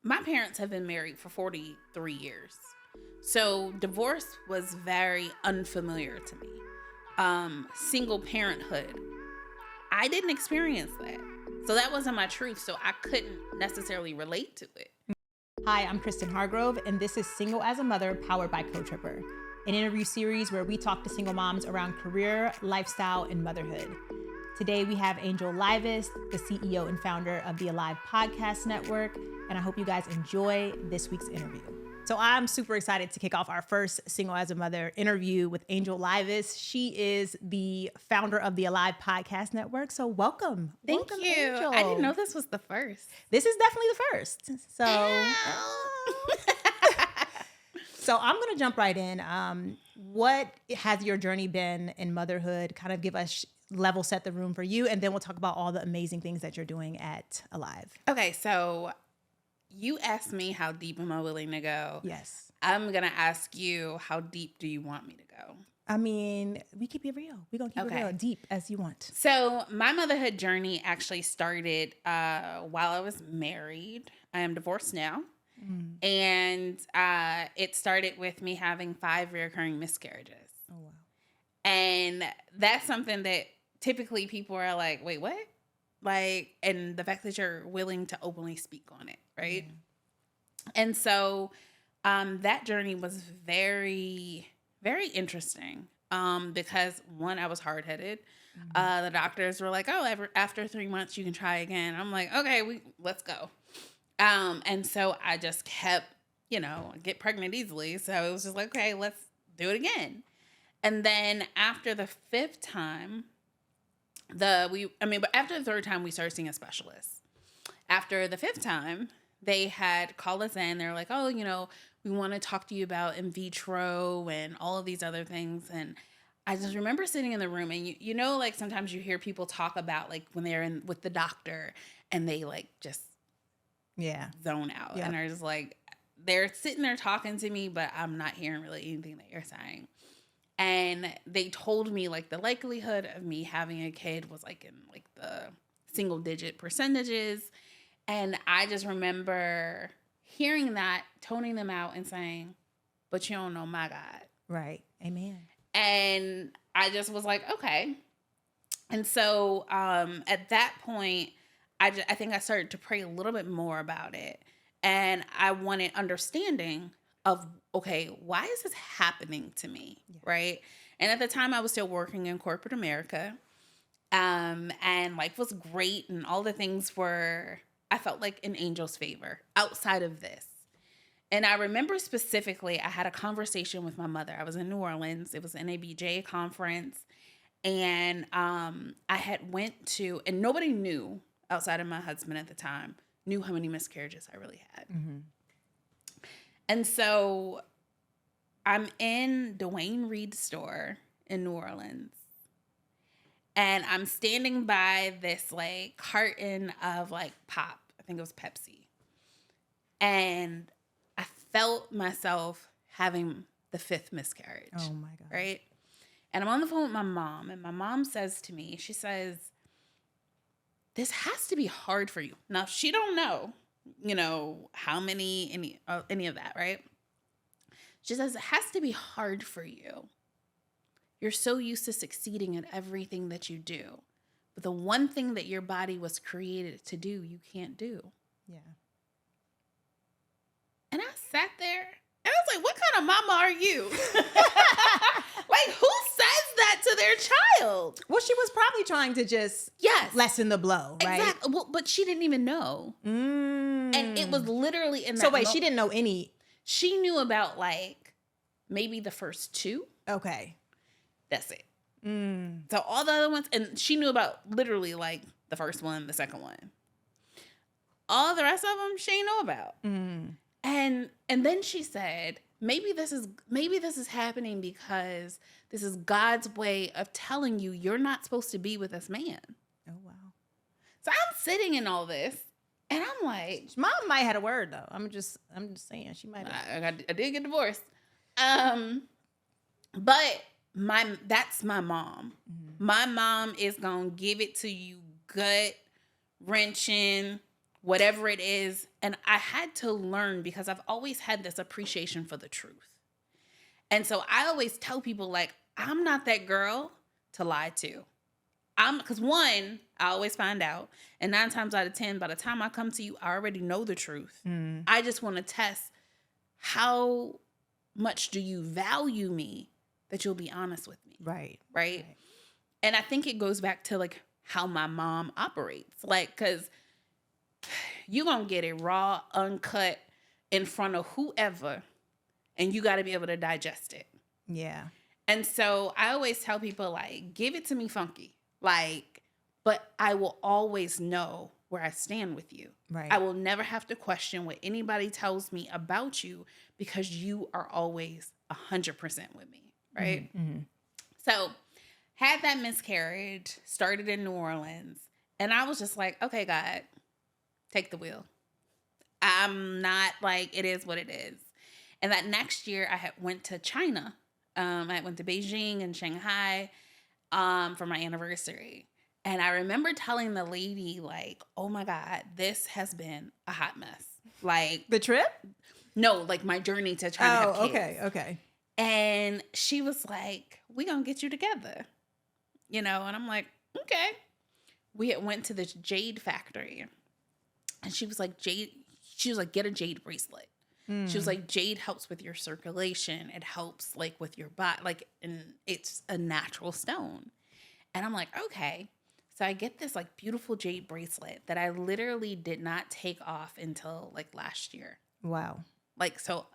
my parents have been married for 43 years. So divorce was very unfamiliar to me. Single parenthood, I didn't experience that. So that wasn't my truth. So I couldn't necessarily relate to it. Hi, I'm Krystin Hargrove, and this is Single as a Mother, powered by CoTripper, an interview series where we talk to single moms around career, lifestyle, and motherhood. Today, we have Angel Livas, the CEO and founder of the Alive Podcast Network, and I hope you guys enjoy this week's interview. So I'm super excited to kick off our first Single as a Mother interview with Angel Livas. She is the founder of the Alive Podcast Network. So welcome. Thank you. Angel. I didn't know this was the first. This is definitely the first. So, so I'm going to jump right in. What has your journey been in motherhood? Kind of give us level set the room for you, and then we'll talk about all the amazing things that you're doing at Alive. Okay, so you asked me how deep am I willing to go? Yes. I'm going to ask you, how deep do you want me to go? I mean, we keep it real. We're going to keep it real, deep as you want. So my motherhood journey actually started while I was married. I am divorced now. Mm. And it started with me having 5 recurring miscarriages. Oh, wow. And that's something that typically people are like, wait, what? Like, and the fact that you're willing to openly speak on it, right? Yeah. And so that journey was very, very interesting because, one, I was hard-headed. Mm-hmm. The doctors were like, oh, after 3 months, you can try again. I'm like, okay, let's go. And so I just kept, get pregnant easily. So it was just like, okay, let's do it again. And then after the 5th time, but after the 3rd time, we started seeing a specialist. After the 5th time, they had called us in. They're like, oh, we want to talk to you about in vitro and all of these other things. And I just remember sitting in the room and, like sometimes you hear people talk about like when they're in with the doctor and they like just zone out. Yep. And they're just like, they're sitting there talking to me, but I'm not hearing really anything that you're saying. And they told me like the likelihood of me having a kid was like in like the single digit percentages. And I just remember hearing that, toning them out and saying, but you don't know my God. Right. Amen. And I just was like, okay. And so at that point, I think I started to pray a little bit more about it. And I wanted understanding of, okay, why is this happening to me, right? And at the time, I was still working in corporate America, and life was great, and all the things were, I felt like in Angel's favor outside of this. And I remember specifically, I had a conversation with my mother. I was in New Orleans. It was an NABJ conference, and I had went to, and nobody knew outside of my husband at the time, knew how many miscarriages I really had. Mm-hmm. And so I'm in Dwayne Reed's store in New Orleans. And I'm standing by this like carton of like pop. I think it was Pepsi. And I felt myself having the 5th miscarriage. Oh my God. Right? And I'm on the phone with my mom. And my mom says to me, she says, this has to be hard for you. Now, she don't know. How many, any of that, right? She says, it has to be hard for you. You're so used to succeeding at everything that you do. But the one thing that your body was created to do, you can't do. Yeah. And I sat there and I was like, what kind of mama are you? Like, who says that to their child? Well, she was probably trying to just lessen the blow, right? Exactly. Well, but she didn't even know. And it was literally in that So wait, she didn't know any. She knew about like maybe the first 2. Okay. That's it. So all the other ones, and she knew about literally like the first one, the second one. All the rest of them she didn't know about. And then she said, maybe this is happening because this is God's way of telling you you're not supposed to be with this man. Oh, wow. So I'm sitting in all this and I'm like, Mom might have had a word though. I'm just saying she might have. I did get divorced. But that's my mom. Mm-hmm. My mom is going to give it to you gut wrenching, whatever it is. And I had to learn because I've always had this appreciation for the truth. And so I always tell people, like, I'm not that girl to lie to. Because one, I always find out. And 9 times out of 10, by the time I come to you, I already know the truth. I just want to test how much do you value me that you'll be honest with me. Right. And I think it goes back to like how my mom operates. Like, because you're going to get it raw, uncut in front of whoever. And you got to be able to digest it. Yeah. And so I always tell people, like, give it to me funky. Like, but I will always know where I stand with you. Right. I will never have to question what anybody tells me about you because you are always 100% with me. Right. Mm-hmm. So had that miscarriage, started in New Orleans. And I was just like, okay, God, take the wheel. I'm not like, it is what it is. And that next year I had went to China. I went to Beijing and Shanghai for my anniversary. And I remember telling the lady, like, oh my God, this has been a hot mess. Like, the trip? No, like my journey to try to have kids. Okay. And she was like, we gonna get you together. You know, and I'm like, okay. We went to this jade factory. And she was like, get a jade bracelet. She was like, jade helps with your circulation. It helps like with your body, like, and it's a natural stone. And I'm like, okay. So I get this like beautiful jade bracelet that I literally did not take off until like last year. Wow. Like, so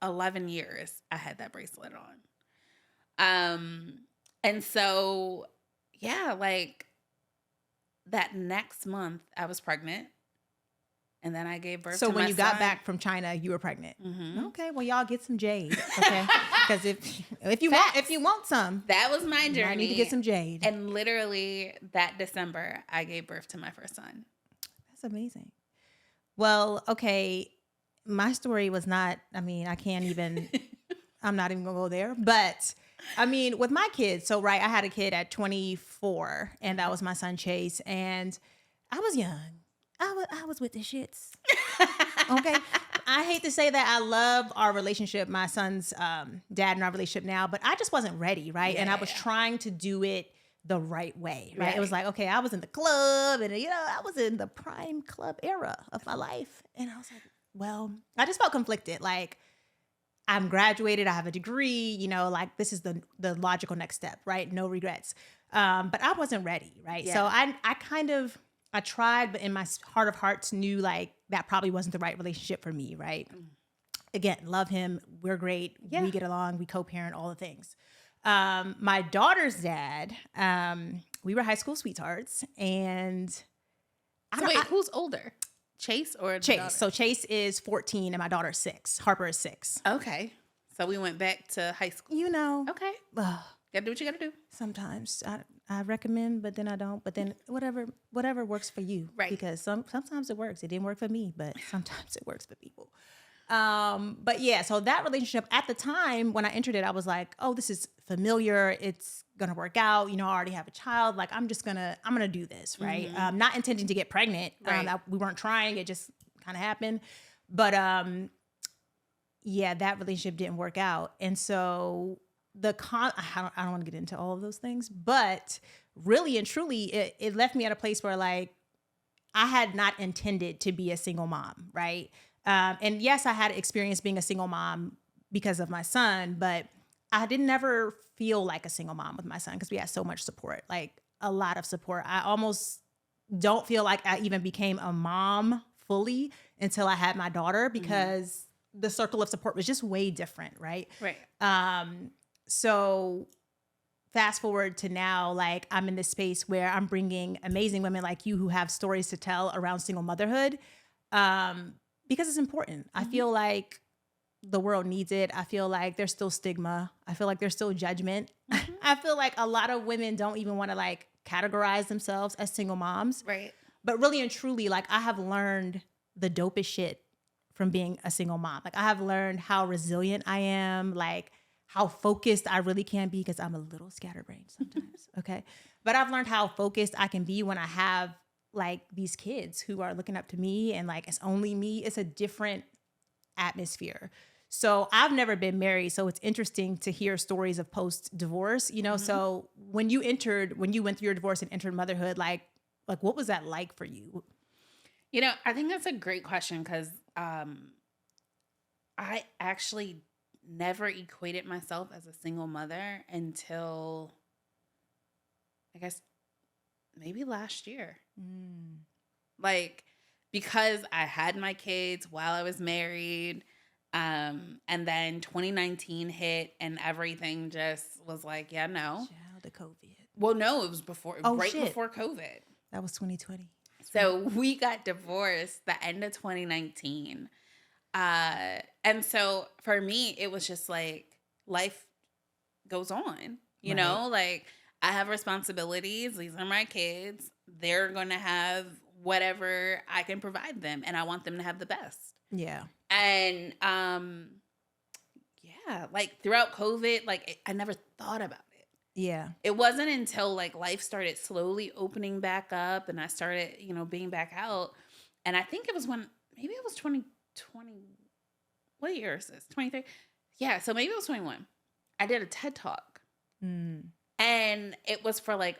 11 years I had that bracelet on. And so, yeah, like that next month I was pregnant. And then I gave birth to my son. So when you got back from China, you were pregnant. Mm-hmm. Okay, well, y'all get some jade. Okay, because if you want some, that was my journey. I need to get some jade. And literally that December, I gave birth to my first son. That's amazing. Well, okay, my story was not. I mean, I can't even. I'm not even gonna go there. But I mean, with my kids, so right, I had a kid at 24, and that was my son Chase, and I was young. I was with the shits. Okay. I hate to say that I love our relationship, my son's dad and our relationship now, but I just wasn't ready, right? And I was trying to do it the right way, right? It was like, okay, I was in the club and, I was in the prime club era of my life. And I was like, well, I just felt conflicted. Like, I'm graduated, I have a degree, like this is the logical next step, right? No regrets. But I wasn't ready, right? Yeah. So I tried, but in my heart of hearts knew like that probably wasn't the right relationship for me, right? Again, love him. We're great. Yeah. We get along. We co-parent, all the things. My daughter's dad, we were high school sweethearts. And who's older? Chase or Chase? Daughter? So Chase is 14 and my daughter's 6. Harper is 6. Okay. So we went back to high school. Okay. Gotta do what you gotta do. Sometimes I recommend, but then I don't. But then whatever works for you, right? Because sometimes it works. It didn't work for me, but sometimes it works for people. But yeah, so that relationship at the time when I entered it, I was like, oh, this is familiar. It's gonna work out. I already have a child. Like I'm gonna do this, right? Mm-hmm. Not intending to get pregnant. Right. We weren't trying. It just kind of happened. But yeah, that relationship didn't work out, and so. I don't want to get into all of those things, but really and truly, it left me at a place where like I had not intended to be a single mom, right? And yes, I had experience being a single mom because of my son, but I didn't ever feel like a single mom with my son because we had so much support, like a lot of support. I almost don't feel like I even became a mom fully until I had my daughter because the circle of support was just way different, right? Right. So fast forward to now, like I'm in this space where I'm bringing amazing women like you who have stories to tell around single motherhood because it's important. Mm-hmm. I feel like the world needs it. I feel like there's still stigma. I feel like there's still judgment. Mm-hmm. I feel like a lot of women don't even want to like categorize themselves as single moms. Right. But really and truly, like I have learned the dopest shit from being a single mom. Like I have learned how resilient I am, like how focused I really can be because I'm a little scatterbrained sometimes, okay? But I've learned how focused I can be when I have like these kids who are looking up to me and like, it's only me. It's a different atmosphere. So I've never been married. So it's interesting to hear stories of post-divorce, you know? So when you went through your divorce and entered motherhood, like what was that like for you? You know, I think that's a great question because I actually never equated myself as a single mother until, I guess, maybe last year. Like, because I had my kids while I was married, and then 2019 hit and everything just was like, yeah, no. Child, the COVID. Well, no, it was before, before COVID. That was 2020. So we got divorced the end of 2019. And so for me, it was just like life goes on, you know, like I have responsibilities. These are my kids. They're going to have whatever I can provide them. And I want them to have the best. Yeah. And, yeah, like throughout COVID, like I never thought about it. Yeah. It wasn't until like life started slowly opening back up and I started, you know, being back out. And I think it was maybe it was 2020. What year is this? 23? Yeah. So maybe it was 21. I did a TED Talk and it was for like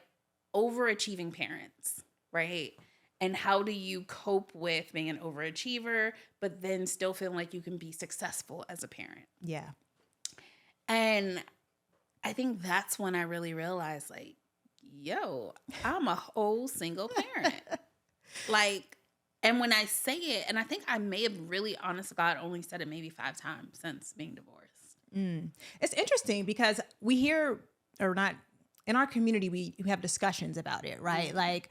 overachieving parents, right? And how do you cope with being an overachiever, but then still feeling like you can be successful as a parent? Yeah. And I think that's when I really realized, like, yo, I'm a whole single parent. Like, and when I say it, and I think I may have really, honest to God, only said it maybe 5 times since being divorced. It's interesting because we hear, or not, in our community, we have discussions about it, right? Like,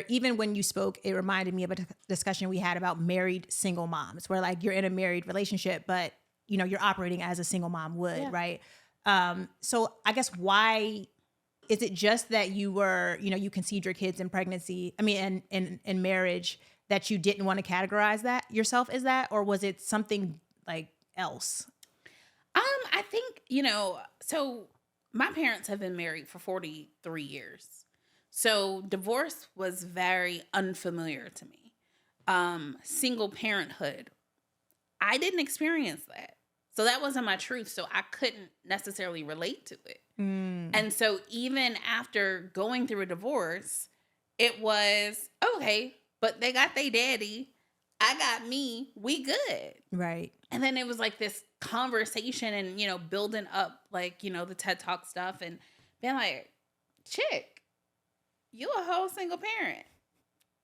even when you spoke, it reminded me of a discussion we had about married single moms, where like you're in a married relationship, but you know, you're operating as a single mom would, right? So I guess why is it just that you were, you know, you conceived your kids in pregnancy, in marriage, that you didn't want to categorize that yourself as that, or was it something like else? I think, you know, so my parents have been married for 43 years. So divorce was very unfamiliar to me. Single parenthood, I didn't experience that. So that wasn't my truth. So I couldn't necessarily relate to it. And so even after going through a divorce, it was, okay, but they got their daddy. I got me. We good. Right. And then it was like this conversation and, you know, building up like, you know, the TED Talk stuff and being like, chick, you a whole single parent.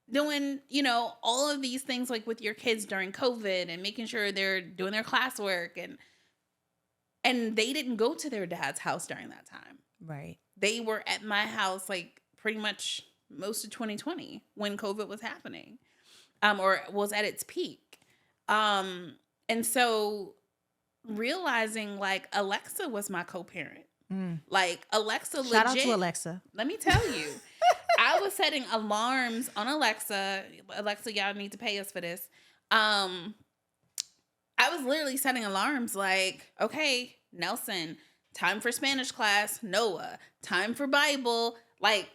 Doing, you know, all of these things like with your kids during COVID and making sure they're doing their classwork and they didn't go to their dad's house during that time. Right. They were at my house like pretty much most of 2020 when COVID was happening, or was at its peak. And so realizing like Alexa was my co-parent. Like Alexa legit. Shout out to Alexa. Let me tell you. I was setting alarms on Alexa. Alexa, y'all need to pay us for this. I was literally setting alarms like, okay, Nelson, time for Spanish class. Noah, time for Bible. Like,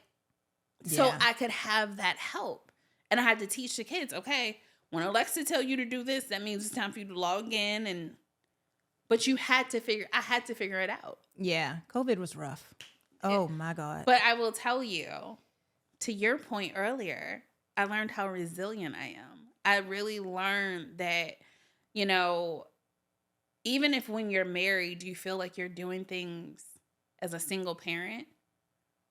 so I could have that help. And I had to teach the kids, okay, when Alexa tell you to do this, that means it's time for you to log in. But I had to figure it out. Yeah. COVID was rough. Oh my God. But I will tell you, to your point earlier, I learned how resilient I am. I really learned that, you know, even if when you're married, you feel like you're doing things as a single parent,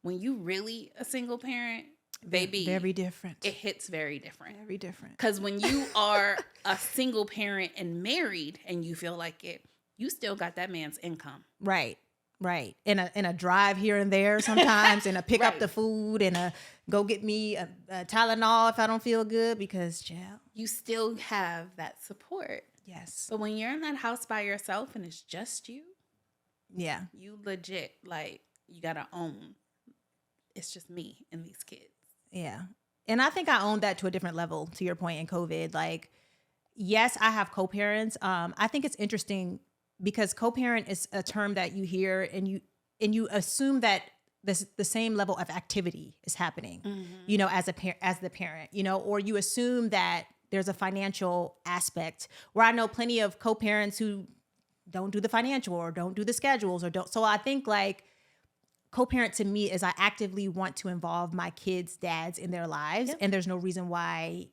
when you really a single parent, baby, very different. It hits very different. Very different. Because when you are a single parent and married and you feel like it, you still got that man's income. Right. Right. In a drive here and there sometimes, and a pick up the food, and a go get me a Tylenol if I don't feel good, because, child, you still have that support. Yes. But when you're in that house by yourself and it's just you, you legit, like, you got to own, it's just me and these kids. Yeah. And I think I owned that to a different level, to your point, in COVID. Like, yes, I have co-parents. I think it's interesting because co-parent is a term that you hear and you assume that the same level of activity is happening, you know, as the parent, you know, or you assume that there's a financial aspect, where I know plenty of co-parents who don't do the financial or don't do the schedules or don't. So I think like co-parent to me is I actively want to involve my kids' dads in their lives. And there's no reason why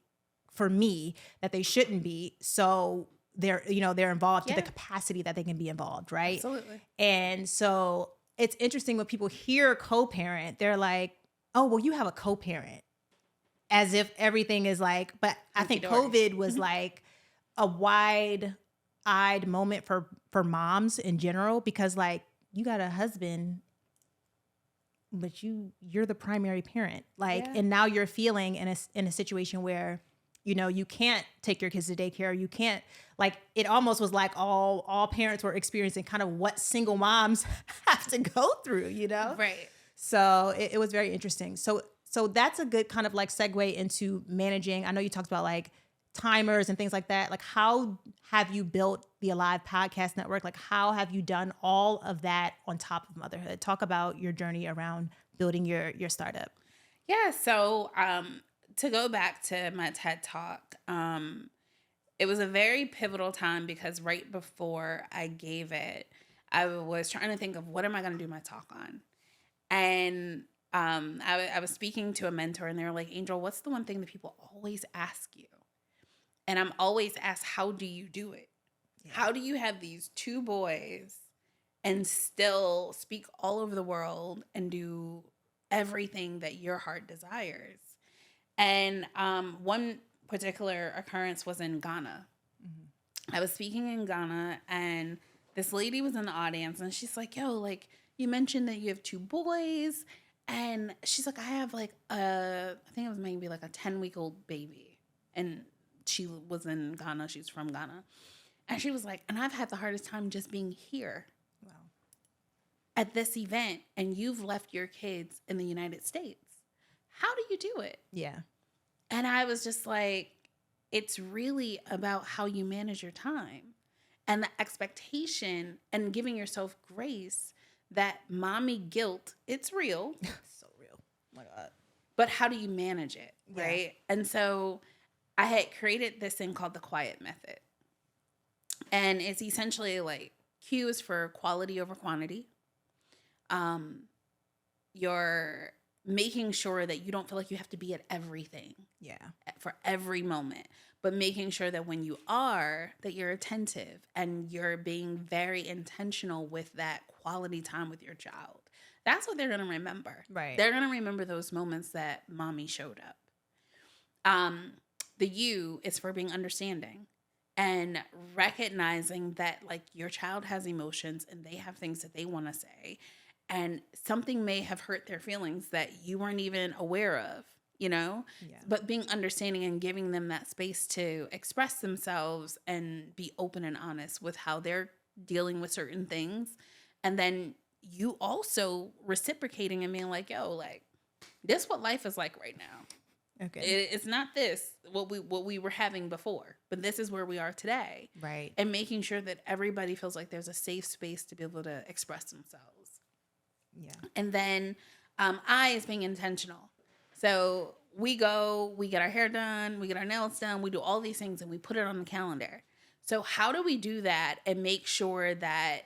for me that they shouldn't be. So they're involved to the capacity that they can be involved. Right. Absolutely. And so it's interesting when people hear co-parent, they're like, oh, well, you have a co-parent, as if everything is like, but I think COVID was like a wide-eyed moment for moms in general, because like you got a husband, but you're the primary parent. Like, and now you're feeling in a situation where, you know, you can't take your kids to daycare. You can't, like, it almost was like all parents were experiencing kind of what single moms have to go through, you know? Right. So it was very interesting. So that's a good kind of like segue into managing. I know you talked about like timers and things like that. Like, how have you built the Alive Podcast Network? Like, how have you done all of that on top of motherhood? Talk about your journey around building your startup. Yeah. So, to go back to my TED Talk, it was a very pivotal time because right before I gave it, I was trying to think of what am I going to do my talk on? And I was speaking to a mentor and they were like, Angel, what's the one thing that people always ask you? And I'm always asked, how do you do it? Yeah. How do you have these 2 boys and still speak all over the world and do everything that your heart desires? And one particular occurrence was in Ghana. I was speaking in Ghana and this lady was in the audience and she's like, yo, like you mentioned that you have 2 boys. And she's like, I have like I think it was maybe like a 10-week-old baby. And she was in Ghana. She's from Ghana. And she was like, and I've had the hardest time just being here. Wow. At this event. And you've left your kids in the United States. How do you do it? Yeah. And I was just like, it's really about how you manage your time and the expectation and giving yourself grace that mommy guilt, it's real. So real. Oh my God. But how do you manage it? Right. And so I had created this thing called the quiet method. And it's essentially like Q is for quality over quantity. You're making sure that you don't feel like you have to be at everything. Yeah. For every moment. But making sure that when you are, that you're attentive and you're being very intentional with that quality time with your child. That's what they're going to remember. Right. They're going to remember those moments that mommy showed up. The U is for being understanding and recognizing that like your child has emotions and they have things that they want to say. And something may have hurt their feelings that you weren't even aware of, you know? Yeah. But being understanding and giving them that space to express themselves and be open and honest with how they're dealing with certain things. And then you also reciprocating and being like, yo, like, this is what life is like right now. Okay. It's not this, what we were having before, but this is where we are today. Right. And making sure that everybody feels like there's a safe space to be able to express themselves. Yeah. And then I is being intentional. So we go, we get our hair done, we get our nails done, we do all these things and we put it on the calendar. So how do we do that and make sure that,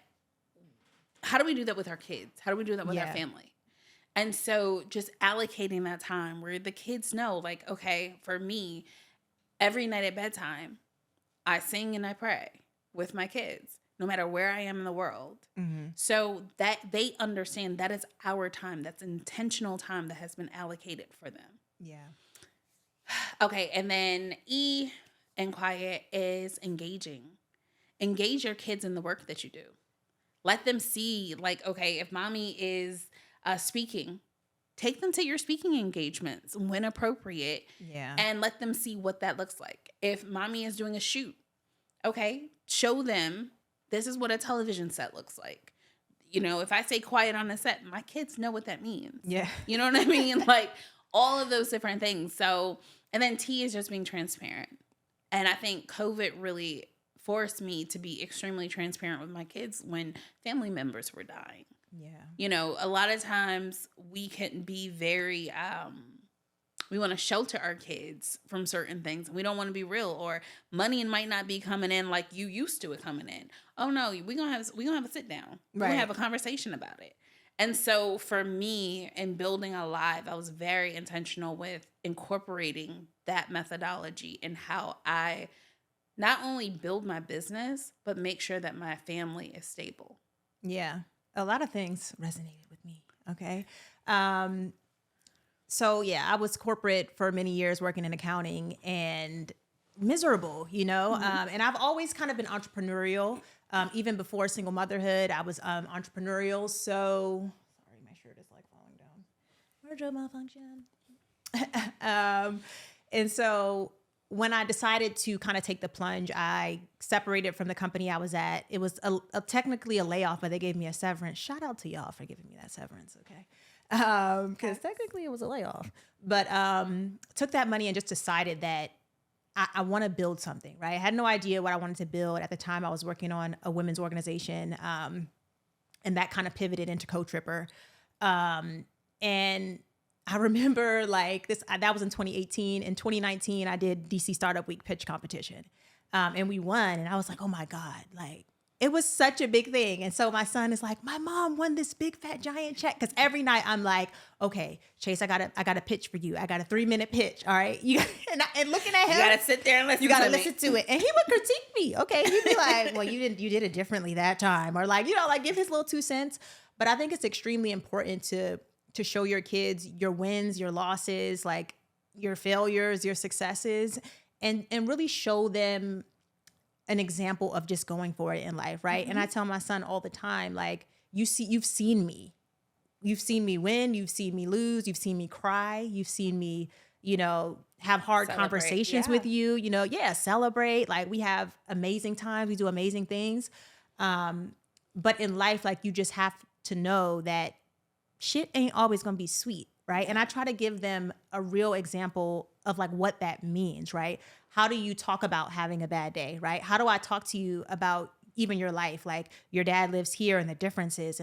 how do we do that with our kids? How do we do that with our family? And so just allocating that time where the kids know, like, okay, for me, every night at bedtime, I sing and I pray with my kids. No matter where I am in the world. Mm-hmm. So that they understand that is our time. That's intentional time that has been allocated for them. Yeah. Okay. And then E and quiet is engaging. Engage your kids in the work that you do. Let them see, like, okay, if mommy is speaking, take them to your speaking engagements when appropriate. Yeah. And let them see what that looks like. If mommy is doing a shoot, okay, show them. This is what a television set looks like. You know, if I say quiet on a set, my kids know what that means. Yeah. You know what I mean? Like all of those different things. So, and then T is just being transparent. And I think COVID really forced me to be extremely transparent with my kids when family members were dying. Yeah. You know, a lot of times we can be very, we want to shelter our kids from certain things. We don't want to be real, or money might not be coming in like you used to it coming in. Oh no, we're gonna have a sit down. We're gonna have a conversation about it. And so for me, in building Alive, I was very intentional with incorporating that methodology in how I not only build my business, but make sure that my family is stable. Yeah. A lot of things resonated with me. Okay. So yeah, I was corporate for many years working in accounting and miserable, you know? And I've always kind of been entrepreneurial. Even before single motherhood, I was entrepreneurial. So, sorry, my shirt is like falling down. Wardrobe malfunction. And so when I decided to kind of take the plunge, I separated from the company I was at. It was technically a layoff, but they gave me a severance. Shout out to y'all for giving me that severance, okay? Because technically it was a layoff. But took that money and just decided that I want to build something, right? I had no idea what I wanted to build. At the time, I was working on a women's organization, and that kind of pivoted into CoTripper. And I remember like this, that was in 2018. In 2019, I did DC Startup Week pitch competition. And we won. And I was like, oh my God, like it was such a big thing. And so my son is like, my mom won this big fat giant check. Cause every night I'm like, okay, Chase, I got a pitch for you. I got a 3-minute pitch. All right. And looking at him, you gotta sit there and listen. You gotta listen to it. And he would critique me. Okay. He'd be like, well, you did it differently that time. Or like, you know, like give his little 2 cents. But I think it's extremely important to show your kids your wins, your losses, like your failures, your successes, and really show them an example of just going for it in life, right? And I tell my son all the time, like, you've seen me. You've seen me win, you've seen me lose, you've seen me cry, you've seen me, you know, have hard conversations with you, you know, celebrate. Like we have amazing times, we do amazing things. But in life, like you just have to know that shit ain't always gonna be sweet, right? And I try to give them a real example of like what that means, right? How do you talk about having a bad day, right? How do I talk to you about even your life? Like your dad lives here and the differences,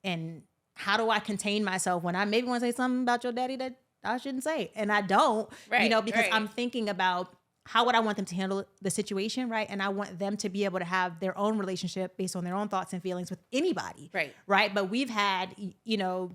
and how do I contain myself when I maybe want to say something about your daddy that I shouldn't say, and I don't, you know, because I'm thinking about how would I want them to handle the situation, right? And I want them to be able to have their own relationship based on their own thoughts and feelings with anybody, right? But we've had, you know,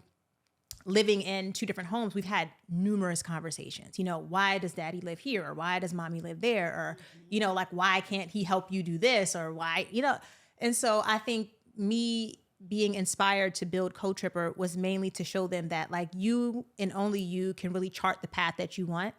living in 2 different homes, we've had numerous conversations. You know, why does daddy live here? Or why does mommy live there? Or, you know, like, why can't he help you do this? Or why, you know? And so I think me being inspired to build CoTripper was mainly to show them that like you and only you can really chart the path that you want.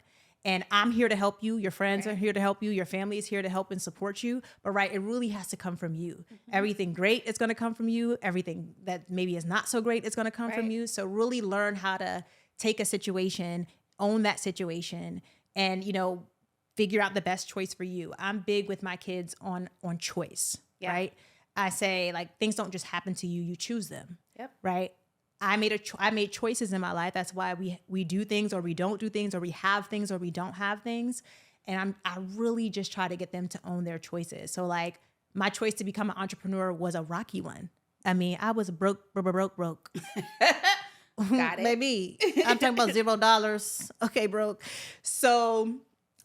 And I'm here to help you. Your friends are here to help you. Your family is here to help and support you. But right, it really has to come from you. Everything great is going to come from you. Everything that maybe is not so great is going to come from you. So really learn how to take a situation, own that situation, and, you know, figure out the best choice for you. I'm big with my kids on choice, right? I say like things don't just happen to you. You choose them, right? I made choices in my life. That's why we do things or we don't do things, or we have things or we don't have things. And I really just try to get them to own their choices. So like my choice to become an entrepreneur was a rocky one. I mean, I was broke. Got it. Maybe. I'm talking about $0. Okay, broke. So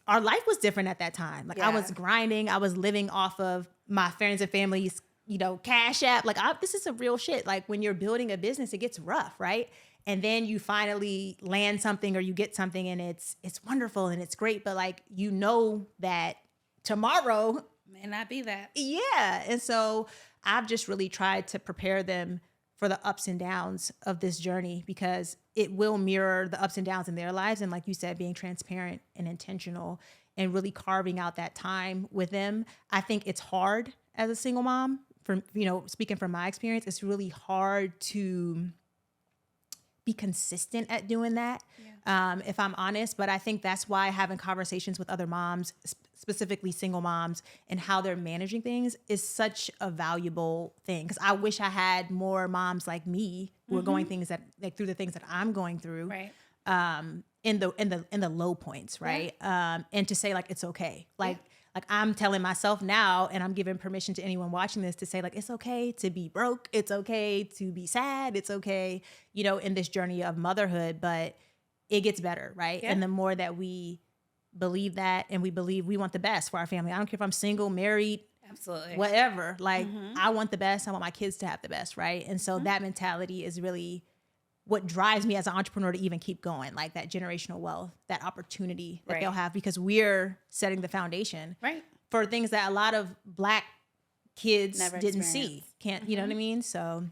our life was different at that time. Like I was grinding. I was living off of my friends and family's, you know, Cash App. Like this is some real shit. Like when you're building a business, it gets rough, right? And then you finally land something or you get something and it's wonderful and it's great. But like, you know that tomorrow may not be that. Yeah. And so I've just really tried to prepare them for the ups and downs of this journey, because it will mirror the ups and downs in their lives. And like you said, being transparent and intentional and really carving out that time with them. I think it's hard as a single mom. From, you know, speaking from my experience, it's really hard to be consistent at doing that, if I'm honest. But I think that's why having conversations with other moms, specifically single moms, and how they're managing things is such a valuable thing. Because I wish I had more moms like me who are going things that like through the things that I'm going through, in the low points, right? And to say like it's okay, like like I'm telling myself now, and I'm giving permission to anyone watching this to say like, it's okay to be broke. It's okay to be sad. It's okay, you know, in this journey of motherhood, but it gets better, right? Yeah. And the more that we believe that, and we believe we want the best for our family. I don't care if I'm single, married, Absolutely. whatever. Like I want the best. I want my kids to have the best, right? And so that mentality is really what drives me as an entrepreneur to even keep going, like that generational wealth, that opportunity that they'll have, because we're setting the foundation for things that a lot of Black kids didn't see. You know what I mean? So,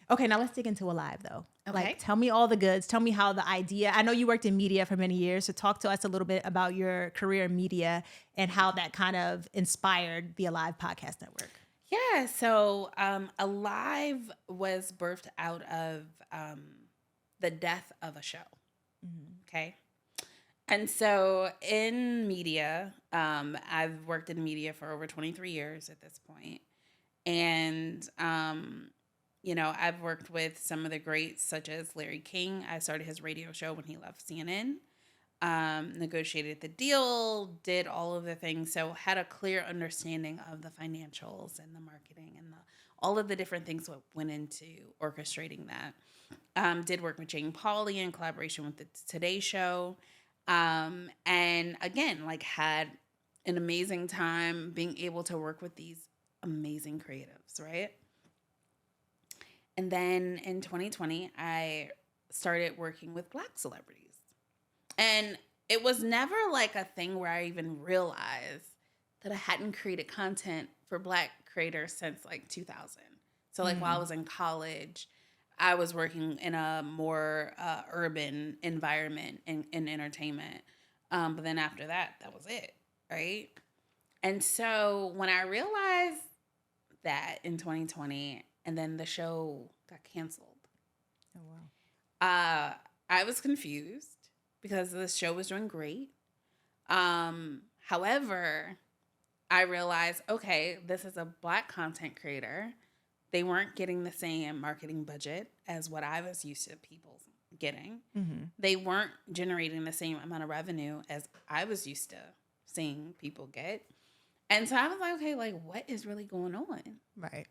okay, now let's dig into Alive though. Okay. Like, tell me all the goods. Tell me how the idea, I know you worked in media for many years, so talk to us a little bit about your career in media and how that kind of inspired the Alive Podcast Network. Yeah, so Alive was birthed out of the death of a show. Okay. And so in media, I've worked in media for over 23 years at this point. And, you know, I've worked with some of the greats such as Larry King. I started his radio show when he left CNN, negotiated the deal, did all of the things. So had a clear understanding of the financials and the marketing and all of the different things that went into orchestrating that. Did work with Jane Pauley in collaboration with the Today Show. And again, like had an amazing time being able to work with these amazing creatives, right? And then in 2020, I started working with Black celebrities. And it was never like a thing where I even realized that I hadn't created content for Black creators since like 2000. So like while I was in college, I was working in a more urban environment in entertainment. But then after that, that was it, right? And so when I realized that in 2020, and then the show got canceled. Oh, wow. I was confused because the show was doing great. However, I realized, okay, this is a Black content creator. They weren't getting the same marketing budget as what I was used to people getting. They weren't generating the same amount of revenue as I was used to seeing people get. And so I was like, okay, like what is really going on? Right.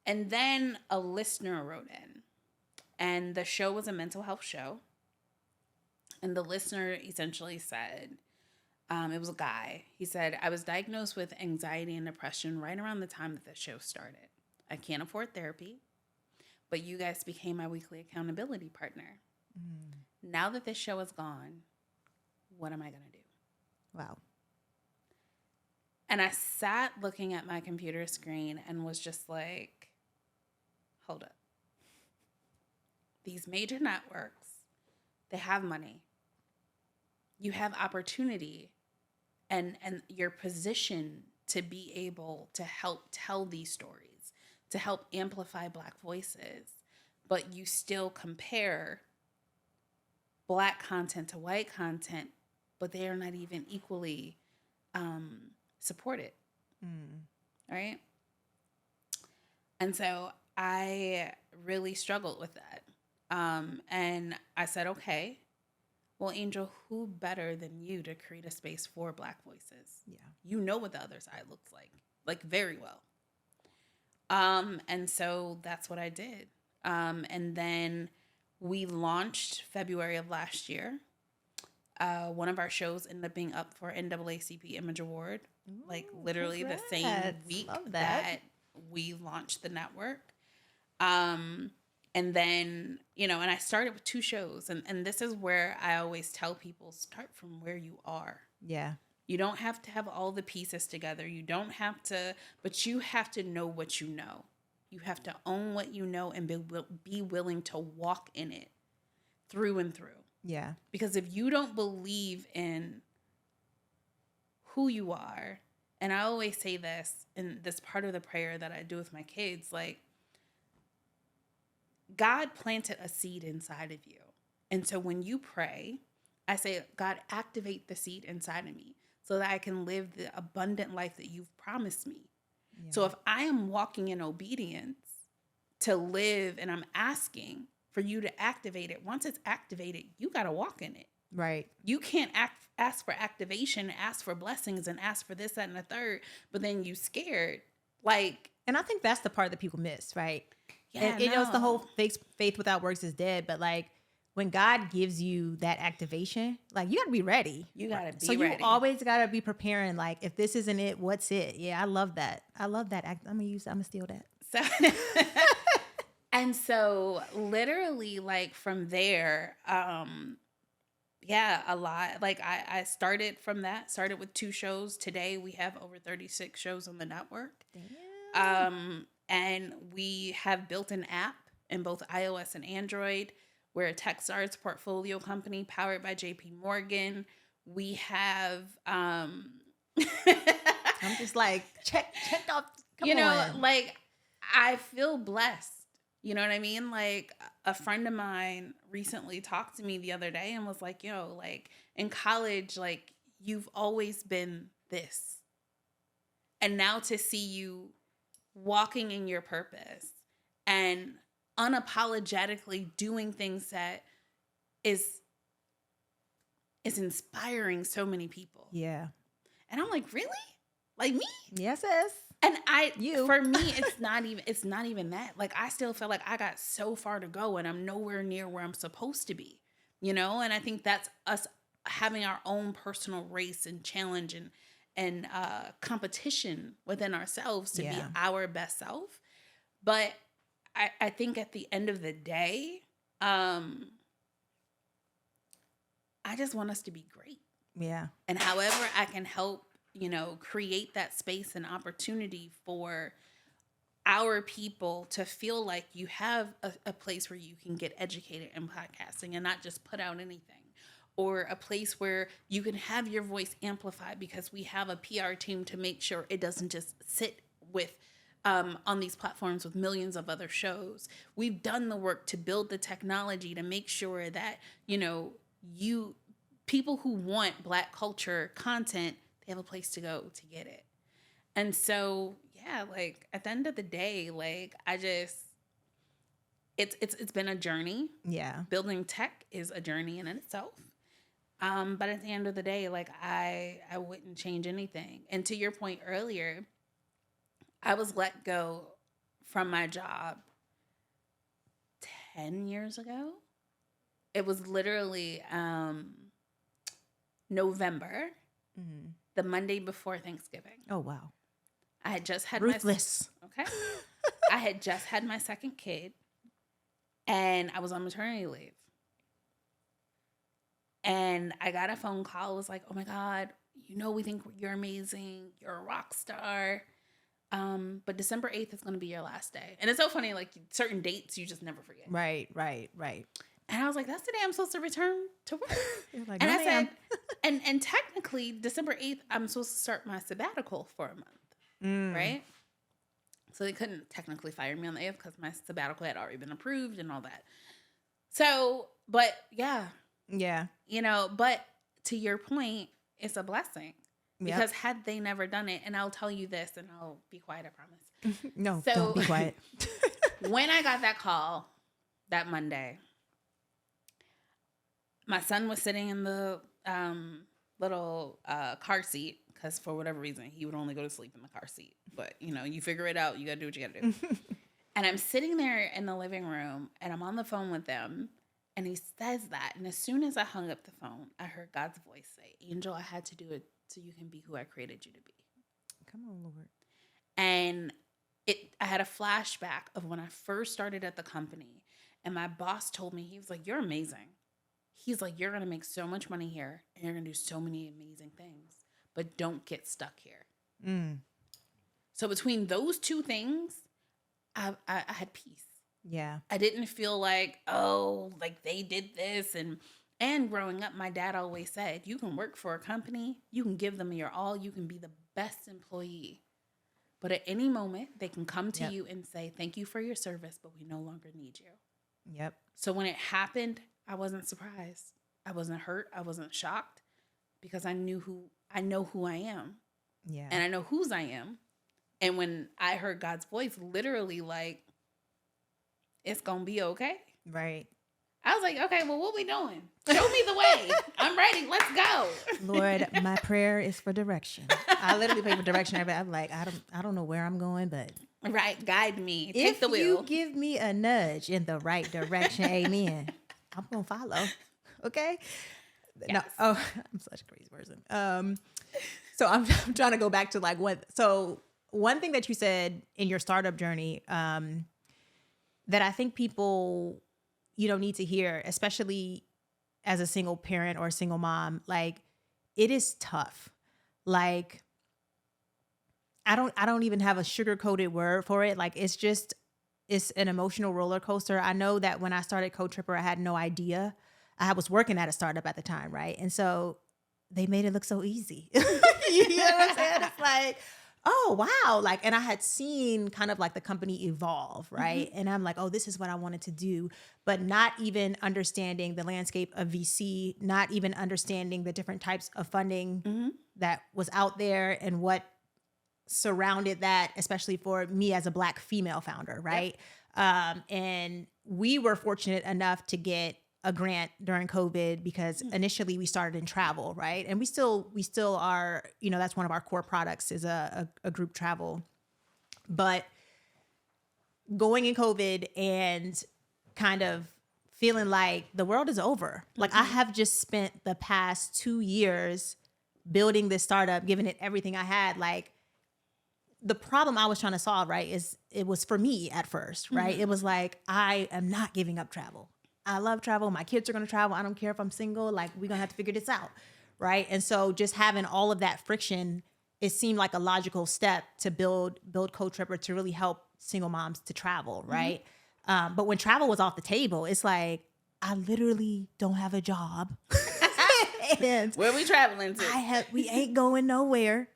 And then a listener wrote in, and the show was a mental health show. And the listener essentially said, it was a guy. He said, I was diagnosed with anxiety and depression right around the time that the show started. I can't afford therapy, but you guys became my weekly accountability partner. Now that this show is gone, what am I going to do? Wow. And I sat looking at my computer screen and was just like, hold up. These major networks, they have money. You have opportunity and your position to be able to help tell these stories, to help amplify Black voices, but you still compare Black content to white content, but they are not even equally supported. Right? And so I really struggled with that. And I said, okay, well, Angel, who better than you to create a space for Black voices? Yeah. You know what the other side looks like very well. And so that's what I did. And then we launched February of last year. One of our shows ended up being up for NAACP Image Award, like literally congrats. the same week that we launched the network. And then, you know, and I started with 2 shows. And this is where I always tell people, start from where you are. Yeah. You don't have to have all the pieces together. You don't have to, but you have to know what you know. You have to own what you know and be willing to walk in it through and through. Yeah. Because if you don't believe in who you are, and I always say this, and this part of the prayer that I do with my kids, like, God planted a seed inside of you. And so when you pray, I say, God, activate the seed inside of me so that I can live the abundant life that you've promised me. Yeah. So if I am walking in obedience to live and I'm asking for you to activate it, once it's activated, you got to walk in it. Right. You can't ask for activation, ask for blessings, and ask for this, that, and the third, but then you scared. Like, and I think that's the part that people miss, right? yeah, And you know, it's the whole faith without works is dead. But like when God gives you that activation, like you got to be ready. You got to be so ready. You always got to be preparing. Like if this isn't it, what's it? Yeah, I love that. I love that. I'm gonna steal that. So, and so literally, like from there, yeah, a lot. Like I started from that. Started with 2 shows. Today we have over 36 shows on the network. Damn. And we have built an app in both iOS and Android. We're a TechStars portfolio company powered by JP Morgan. We have I'm just like check off. Come you know, on. like I feel blessed. You know what I mean? Like a friend of mine recently talked to me the other day and was like, yo, like in college, like you've always been this. And now to see you walking in your purpose and unapologetically doing things that is inspiring so many people. Yeah. And I'm like, really? Like me? Yes, sis. And for me, it's not even that. Like I still feel like I got so far to go and I'm nowhere near where I'm supposed to be, you know? And I think that's us having our own personal race and challenge and competition within ourselves to be our best self. But I think at the end of the day, I just want us to be great. Yeah. And however I can help, you know, create that space and opportunity for our people to feel like you have a place where you can get educated in podcasting and not just put out anything. Or a place where you can have your voice amplified because we have a PR team to make sure it doesn't just sit with on these platforms with millions of other shows. We've done the work to build the technology to make sure that, you know, people who want Black culture content, they have a place to go to get it. And so, yeah, like at the end of the day, like it's been a journey. Yeah. Building tech is a journey in itself. But at the end of the day, like I wouldn't change anything. And to your point earlier, I was let go from my job 10 years ago. It was literally November, the Monday before Thanksgiving. Oh, wow. I had just had ruthless. I had just had my second kid and I was on maternity leave. And I got a phone call. It was like, oh my God, you know, we think you're amazing. You're a rock star. But December 8th is going to be your last day. And it's so funny, like certain dates you just never forget. Right. And I was like, that's the day I'm supposed to return to work. Like, and I said, and technically December 8th, I'm supposed to start my sabbatical for a month. Right? So they couldn't technically fire me on the 8th because my sabbatical had already been approved and all that. So, but yeah. Yeah. You know, but to your point, it's a blessing. Because had they never done it, and I'll tell you this, and I'll be quiet, I promise. No, don't be quiet. When I got that call that Monday, my son was sitting in the little car seat because for whatever reason, he would only go to sleep in the car seat. But, you know, you figure it out. You got to do what you got to do. And I'm sitting there in the living room, and I'm on the phone with them. And he says that. And as soon as I hung up the phone, I heard God's voice say, Angel, I had to do it so you can be who I created you to be. Come on, Lord. And I had a flashback of when I first started at the company. And my boss told me, he was like, you're amazing. He's like, you're going to make so much money here. And you're going to do so many amazing things. But don't get stuck here. So between those two things, I had peace. Yeah. I didn't feel like, oh, like they did this. And growing up, my dad always said, you can work for a company, you can give them your all, you can be the best employee. But at any moment, they can come to you and say, thank you for your service, but we no longer need you. Yep. So when it happened, I wasn't surprised. I wasn't hurt. I wasn't shocked because I know who I am. Yeah. And I know whose I am. And when I heard God's voice, literally like, it's going to be okay. Right. I was like, okay, well, what we doing? Show me the way. I'm ready. Let's go. Lord, my prayer is for direction. I literally pray for direction. I'm like, I don't know where I'm going, but right, guide me. Take the wheel. If you give me a nudge in the right direction, amen, I'm gonna follow. Okay. Yes. No, I'm such a crazy person. So I'm trying to go back to like what. So one thing that you said in your startup journey, that I think people, need to hear, especially as a single parent or a single mom, like it is tough. Like I don't even have a sugar-coated word for it. Like it's an emotional roller coaster. I know that when I started CoTripper, I had no idea. I was working at a startup at the time, right? And so they made it look so easy. You know what I'm saying? It's like, oh, wow. Like, and I had seen kind of like the company evolve, right? Mm-hmm. And I'm like, oh, this is what I wanted to do, but not even understanding the landscape of VC, not even understanding the different types of funding that was out there and what surrounded that, especially for me as a Black female founder, right? Yep. And we were fortunate enough to get a grant during COVID because initially we started in travel, right? And we still are, that's one of our core products is a group travel. But going in COVID and kind of feeling like the world is over. Like I have just spent the past 2 years building this startup, giving it everything I had. Like the problem I was trying to solve, right, is it was for me at first, right? It was like, I am not giving up travel. I love travel. My kids are going to travel. I don't care if I'm single. Like, we're going to have to figure this out, right? And so just having all of that friction, it seemed like a logical step to build CoTripper to really help single moms to travel, right? But when travel was off the table, it's like, I literally don't have a job. And where are we traveling to? We ain't going nowhere.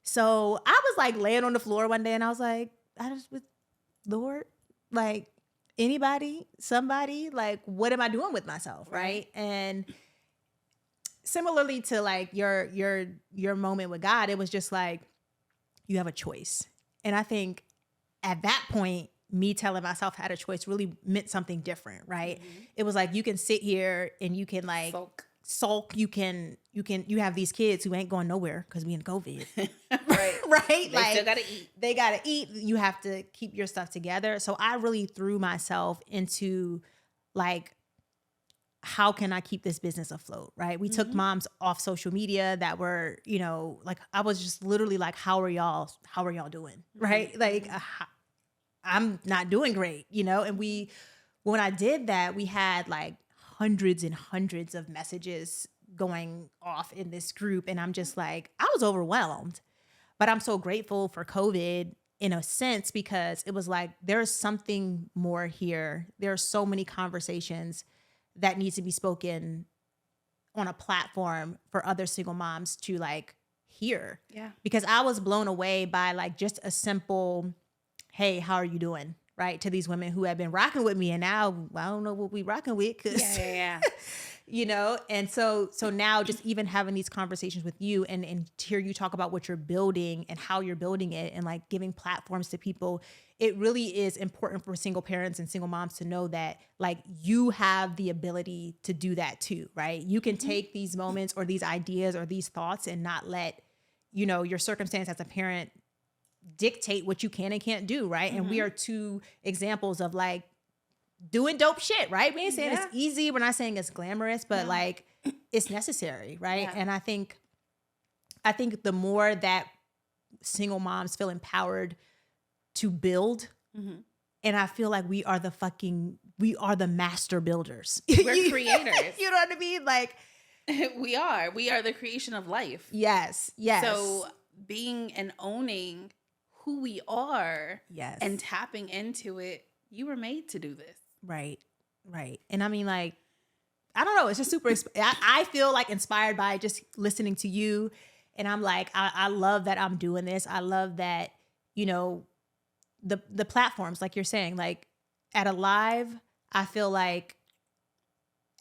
So I was like laying on the floor one day and I was like, Lord, like, anybody, somebody, like, what am I doing with myself, right? And similarly to like your moment with God, it was just like, you have a choice. And I think at that point, me telling myself I had a choice really meant something different, right? It was like, you can sit here and you can like sulk. You have these kids who ain't going nowhere because we in COVID. Right. Right? They like, still gotta eat. They gotta eat. You have to keep your stuff together. So I really threw myself into like, how can I keep this business afloat? Right? We took moms off social media that were, like I was just literally like, how are y'all doing? Right? Like I'm not doing great, and when I did that, we had like hundreds and hundreds of messages going off in this group. And I'm just like, I was overwhelmed, but I'm so grateful for COVID in a sense, because it was like, there's something more here. There are so many conversations that need to be spoken on a platform for other single moms to like hear. Yeah. Because I was blown away by like just a simple, hey, how are you doing? Right, to these women who have been rocking with me, and now I don't know what we rocking with, cause and so now just even having these conversations with you and to hear you talk about what you're building and how you're building it and like giving platforms to people, it really is important for single parents and single moms to know that like you have the ability to do that too, right? You can take these moments or these ideas or these thoughts and not let your circumstance as a parent dictate what you can and can't do, right? And we are two examples of like doing dope shit, right? We ain't saying it's easy. We're not saying it's glamorous, but like it's necessary, right? Yeah. And I think the more that single moms feel empowered to build, and I feel like we are the master builders. We're creators. You know what I mean? Like we are the creation of life. Yes. So being and owning who we are, and tapping into it, you were made to do this. Right. And I mean, like, I don't know, it's just super, I feel like inspired by just listening to you. And I'm like, I love that I'm doing this. I love that, the platforms, like you're saying, like at Alive, I feel like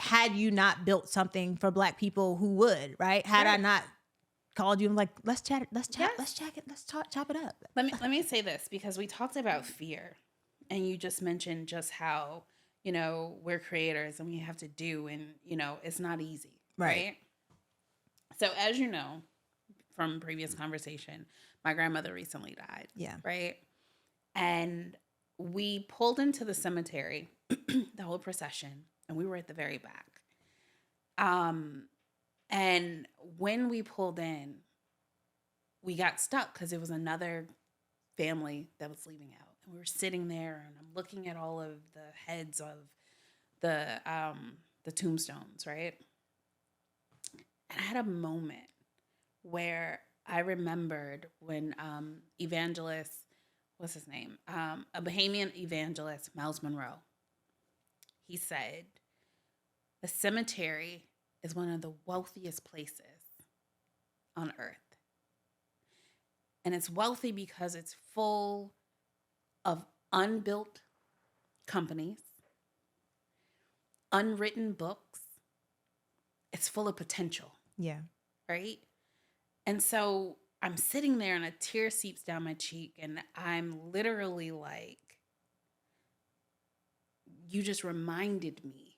had you not built something for Black people, who would, right? Had I not called you and like, let's chop it up. Let me say this, because we talked about fear and you just mentioned just how, you know, we're creators and we have to do, and, you know, it's not easy. Right. So as you know, from previous conversation, my grandmother recently died. Yeah. Right. And we pulled into the cemetery, the whole procession, and we were at the very back. And when we pulled in, we got stuck because it was another family that was leaving out. And we were sitting there, and I'm looking at all of the heads of the tombstones, right? And I had a moment where I remembered when evangelist, what's his name? A Bahamian evangelist, Miles Monroe. He said, the cemetery is one of the wealthiest places on earth. And it's wealthy because it's full of unbuilt companies, unwritten books. It's full of potential. Yeah. Right? And so I'm sitting there and a tear seeps down my cheek, and I'm literally like, you just reminded me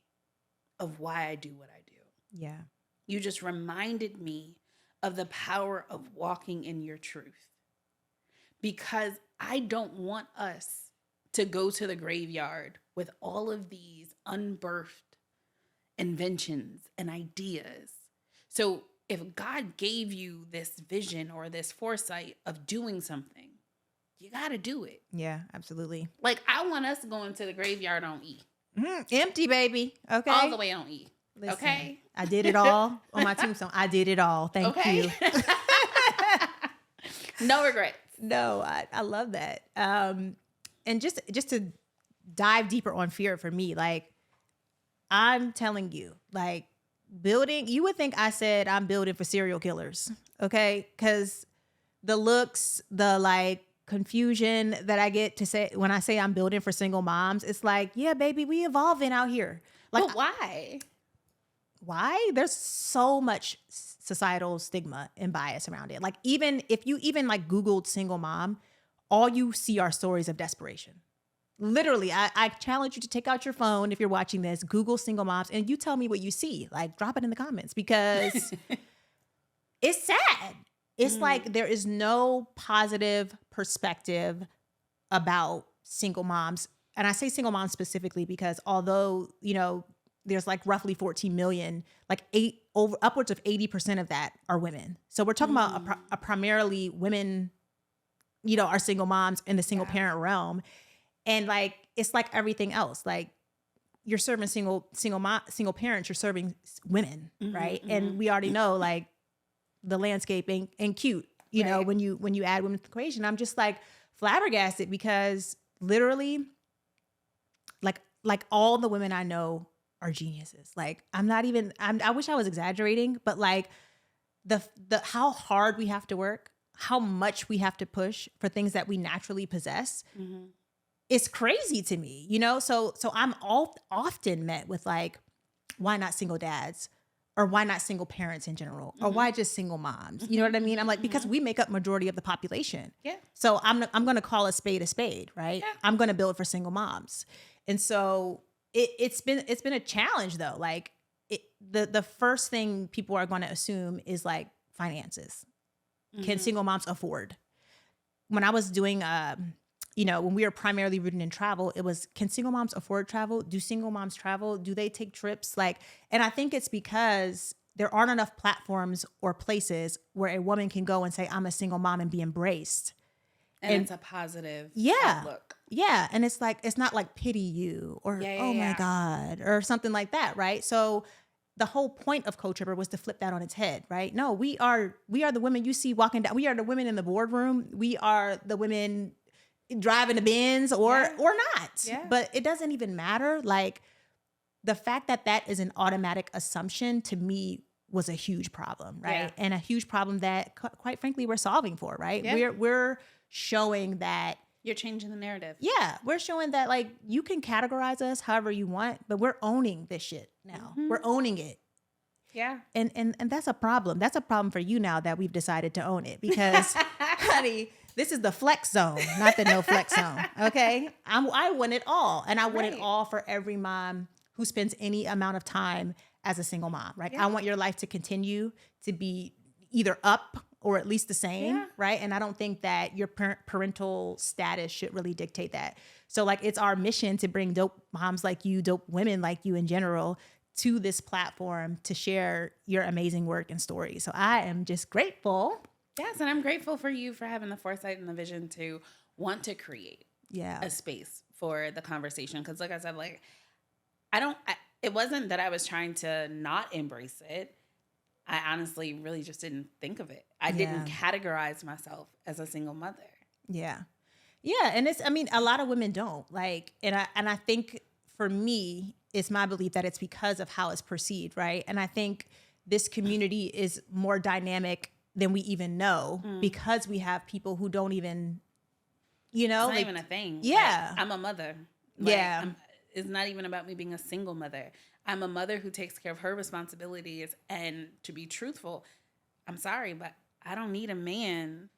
of why I do what I do. Yeah. You just reminded me of the power of walking in your truth. Because I don't want us to go to the graveyard with all of these unbirthed inventions and ideas. So if God gave you this vision or this foresight of doing something, you got to do it. Yeah, absolutely. Like, I want us going to the graveyard on E. Empty, baby. Okay. All the way on E. Listen, okay. I did it all on my tombstone. I did it all. Thank you. No regrets. No, I love that. And just to dive deeper on fear for me, like, I'm telling you, like, building, you would think I said I'm building for serial killers. Okay. Because the looks, the like confusion that I get to say when I say I'm building for single moms, it's like, yeah, baby, we evolving out here. Like, but why? Why? There's so much societal stigma and bias around it. Like, even if you even like Googled single mom, all you see are stories of desperation. Literally, I challenge you to take out your phone if you're watching this, Google single moms, and you tell me what you see. Like, drop it in the comments, because it's sad. It's like there is no positive perspective about single moms. And I say single moms specifically because although, you know, there's like roughly 14 million, like upwards of 80% of that are women. So we're talking about a primarily women, you know, are single moms in the single parent realm. And like, it's like everything else. Like, you're serving single parents, you're serving women, right? And we already know, like, the landscape ain't cute, you know, when you add women to the equation. I'm just like flabbergasted because literally, like all the women I know are geniuses. Like, I wish I was exaggerating, but like the how hard we have to work, how much we have to push for things that we naturally possess. It's crazy to me, you know? So I'm often met with like, why not single dads? Or why not single parents in general? Or why just single moms? You know what I mean? I'm like, because we make up majority of the population. Yeah. So I'm going to call a spade, right? Yeah. I'm going to build for single moms. And so it's been a challenge though. Like, the first thing people are going to assume is like finances. Can single moms afford? When I was doing, you know, when we were primarily rooted in travel, it was, can single moms afford travel? Do single moms travel? Do they take trips? Like, and I think it's because there aren't enough platforms or places where a woman can go and say, I'm a single mom, and be embraced. And it's a positive outlook. Yeah. And it's like, it's not like pity you or, my God, or something like that. Right. So the whole point of CoTripper was to flip that on its head, right? No, we are the women you see walking down. We are the women in the boardroom. We are the women driving the Benz or not. Yeah. But it doesn't even matter. Like, the fact that is an automatic assumption to me was a huge problem, right? Yeah. And a huge problem that quite frankly we're solving for, right? Yeah. We're showing that you're changing the narrative. Yeah, we're showing that like you can categorize us however you want, but we're owning this shit now. We're owning it. Yeah. And that's a problem. That's a problem for you now that we've decided to own it, because honey, This is the flex zone, not the no flex zone. Okay. I want it all. And I want it all for every mom who spends any amount of time as a single mom, right? I want your life to continue to be either up or at least the same, right? And I don't think that your parental status should really dictate that. So like, it's our mission to bring dope moms like you, dope women like you in general, to this platform to share your amazing work and stories. So I am just grateful. Yes, and I'm grateful for you for having the foresight and the vision to want to create a space for the conversation. Because like I said, like, it wasn't that I was trying to not embrace it. I honestly really just didn't think of it. I didn't categorize myself as a single mother. Yeah. Yeah. And a lot of women don't and I think for me, it's my belief that it's because of how it's perceived. Right. And I think this community is more dynamic than we even know because we have people who don't even, it's not even a thing. Yeah. Like, I'm a mother. It's not even about me being a single mother. I'm a mother who takes care of her responsibilities. And to be truthful, I'm sorry, but I don't need a man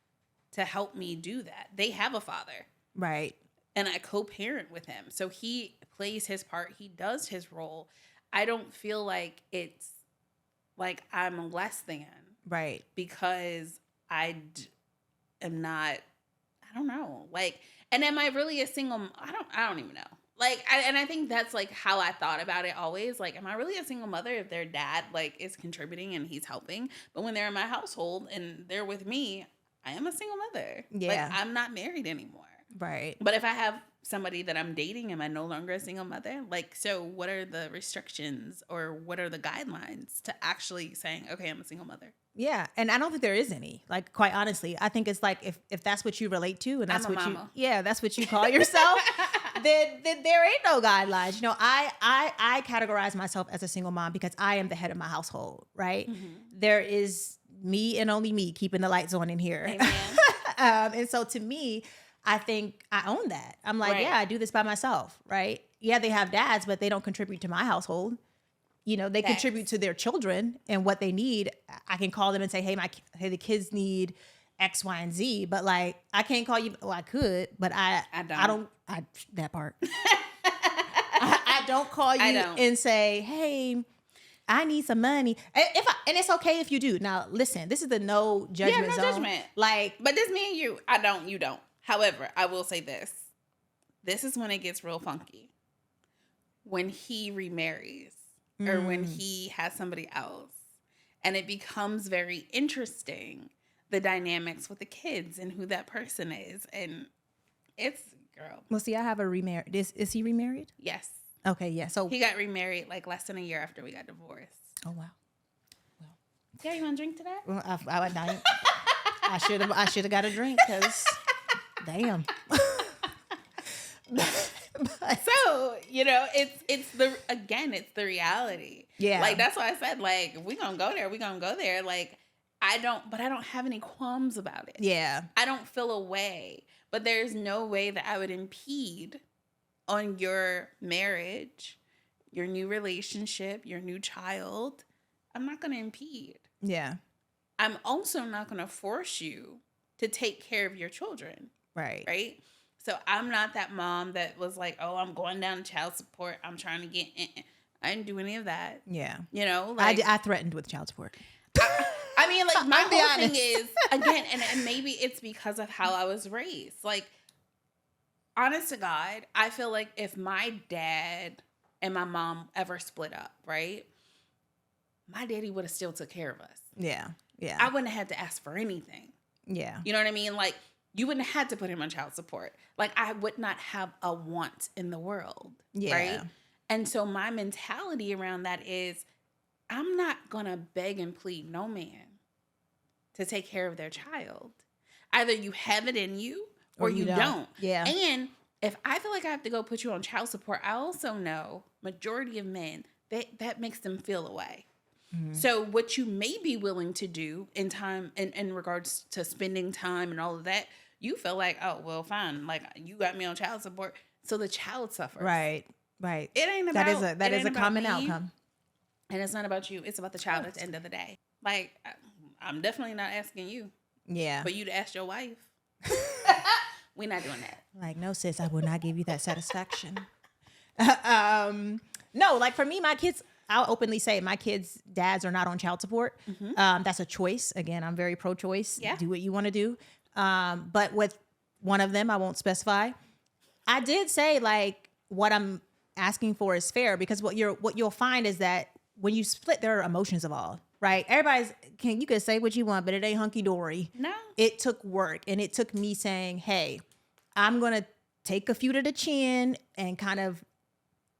to help me do that. They have a father. Right. And I co-parent with him. So he plays his part. He does his role. I don't feel like it's like I'm less than. Right. Because I am not, I don't know. Like, and am I really a single? I don't even know. Like, and I think that's like how I thought about it always. Like, am I really a single mother if their dad like is contributing and he's helping? But when they're in my household and they're with me, I am a single mother. Yeah. Like, I'm not married anymore. Right. But if I have somebody that I'm dating, am I no longer a single mother? Like, so what are the restrictions or what are the guidelines to actually saying, okay, I'm a single mother? Yeah. And I don't think there is any, like, quite honestly. I think it's like, if that's what you relate to and that's that's what you call yourself, then there ain't no guidelines. You know, I categorize myself as a single mom because I am the head of my household, right? Mm-hmm. There is me and only me keeping the lights on in here. And so to me, I think I own that. I'm like, I do this by myself, right? Yeah, they have dads, but they don't contribute to my household. You know, they contribute to their children and what they need. I can call them and say, hey, the kids need X, Y, and Z. But like, I can't call you. Well, I could, but I don't. That part. I don't call you and say, hey, I need some money. And it's okay if you do. Now, listen, this is the no judgment zone. Judgment. Like, but this me and you. I don't. You don't. However, I will say this. This is when it gets real funky. When he remarries or when he has somebody else. And it becomes very interesting, the dynamics with the kids and who that person is. And it's, girl. Well, see, I have a remarried. Is he remarried? Yes. Okay, yeah. So he got remarried like less than a year after we got divorced. Oh, wow. Well, yeah, you want to drink to that? Well, I should have got a drink because... Damn. So, you know, it's the reality. Yeah. Like, that's why I said, like, if we gonna go there. Like, I don't have any qualms about it. Yeah. I don't feel a way, but there's no way that I would impede on your marriage, your new relationship, your new child. I'm not gonna impede. Yeah. I'm also not gonna force you to take care of your children. Right. Right. So I'm not that mom that was like, oh, I'm going down to child support. I'm trying to get in. I didn't do any of that. Yeah. You know, like I threatened with child support. I mean, like my whole thing is, again, and maybe it's because of how I was raised. Like, honest to God, I feel like if my dad and my mom ever split up, right, my daddy would have still took care of us. Yeah. Yeah. I wouldn't have had to ask for anything. Yeah. You know what I mean? Like, you wouldn't have had to put him on child support. Like, I would not have a want in the world. Yeah. Right? And so my mentality around that is, I'm not going to beg and plead no man to take care of their child. Either you have it in you or you don't. Yeah. And if I feel like I have to go put you on child support, I also know majority of men, that makes them feel away. Mm-hmm. So what you may be willing to do in time, in regards to spending time and all of that, you feel like, oh, well, fine. Like, you got me on child support, so the child suffers. Right. Right. It ain't about that is a common outcome. And it's not about you. It's about the child at the end of the day. Like, I'm definitely not asking you. Yeah. For you to ask your wife. We're not doing that. Like, no, sis, I will not give you that satisfaction. No, like for me, my kids, I'll openly say my kids' dads are not on child support. That's a choice. Again, I'm very pro-choice. Yeah. Do what you want to do. But with one of them, I won't specify. I did say like what I'm asking for is fair, because what you'll find is that when you split, there are emotions involved, right? You could say what you want, but it ain't hunky dory. No. It took work, and it took me saying, hey, I'm going to take a few to the chin and kind of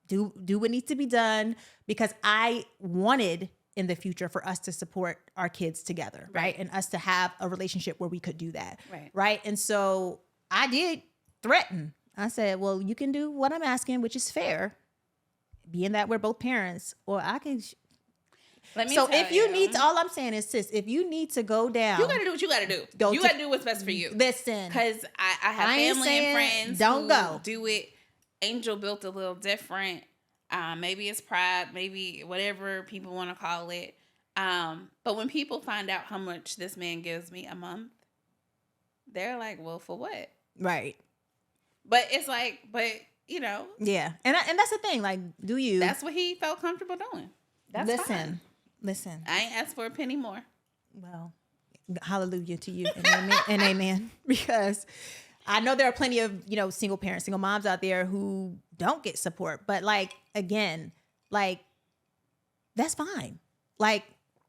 do what needs to be done, because I wanted in the future for us to support our kids together, right? And us to have a relationship where we could do that, right? And so I did threaten. I said, well, you can do what I'm asking, which is fair, being that we're both parents, or I can... So if you need to, all I'm saying is, sis, if you need to go down, you got to do what you got to do. You got to do what's best for you. Listen. Because I have family and friends don't go. Do it. Angel built a little different. Maybe it's pride, maybe whatever people want to call it. But when people find out how much this man gives me a month, they're like, well, for what? Right. But it's like, you know. Yeah. And that's the thing. Like, do you? That's what he felt comfortable doing. That's fine. Listen. I ain't asked for a penny more. Well, hallelujah to you and amen, and amen. Because I know there are plenty of, single parents, single moms out there who don't get support. But like, again, like, that's fine. Like,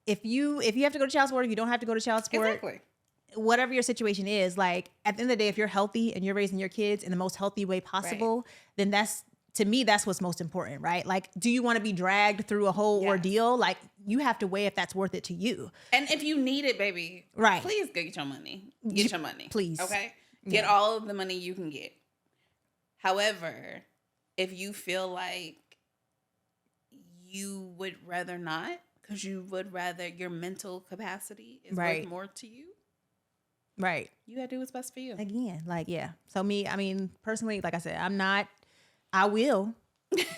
if you have to go to child support, if you don't have to go to child support, exactly. Whatever your situation is, like, at the end of the day, if you're healthy and you're raising your kids in the most healthy way possible, then to me, that's what's most important, right? Like, do you want to be dragged through a whole ordeal? Like, you have to weigh if that's worth it to you. And if you need it, baby, please get your money. Get your money. Please. Okay? Get all of the money you can get. However, if you feel like you would rather not, because you would rather your mental capacity is worth more to you. Right. You gotta do what's best for you. Again, like, yeah. So me, I mean, personally, like I said, I will,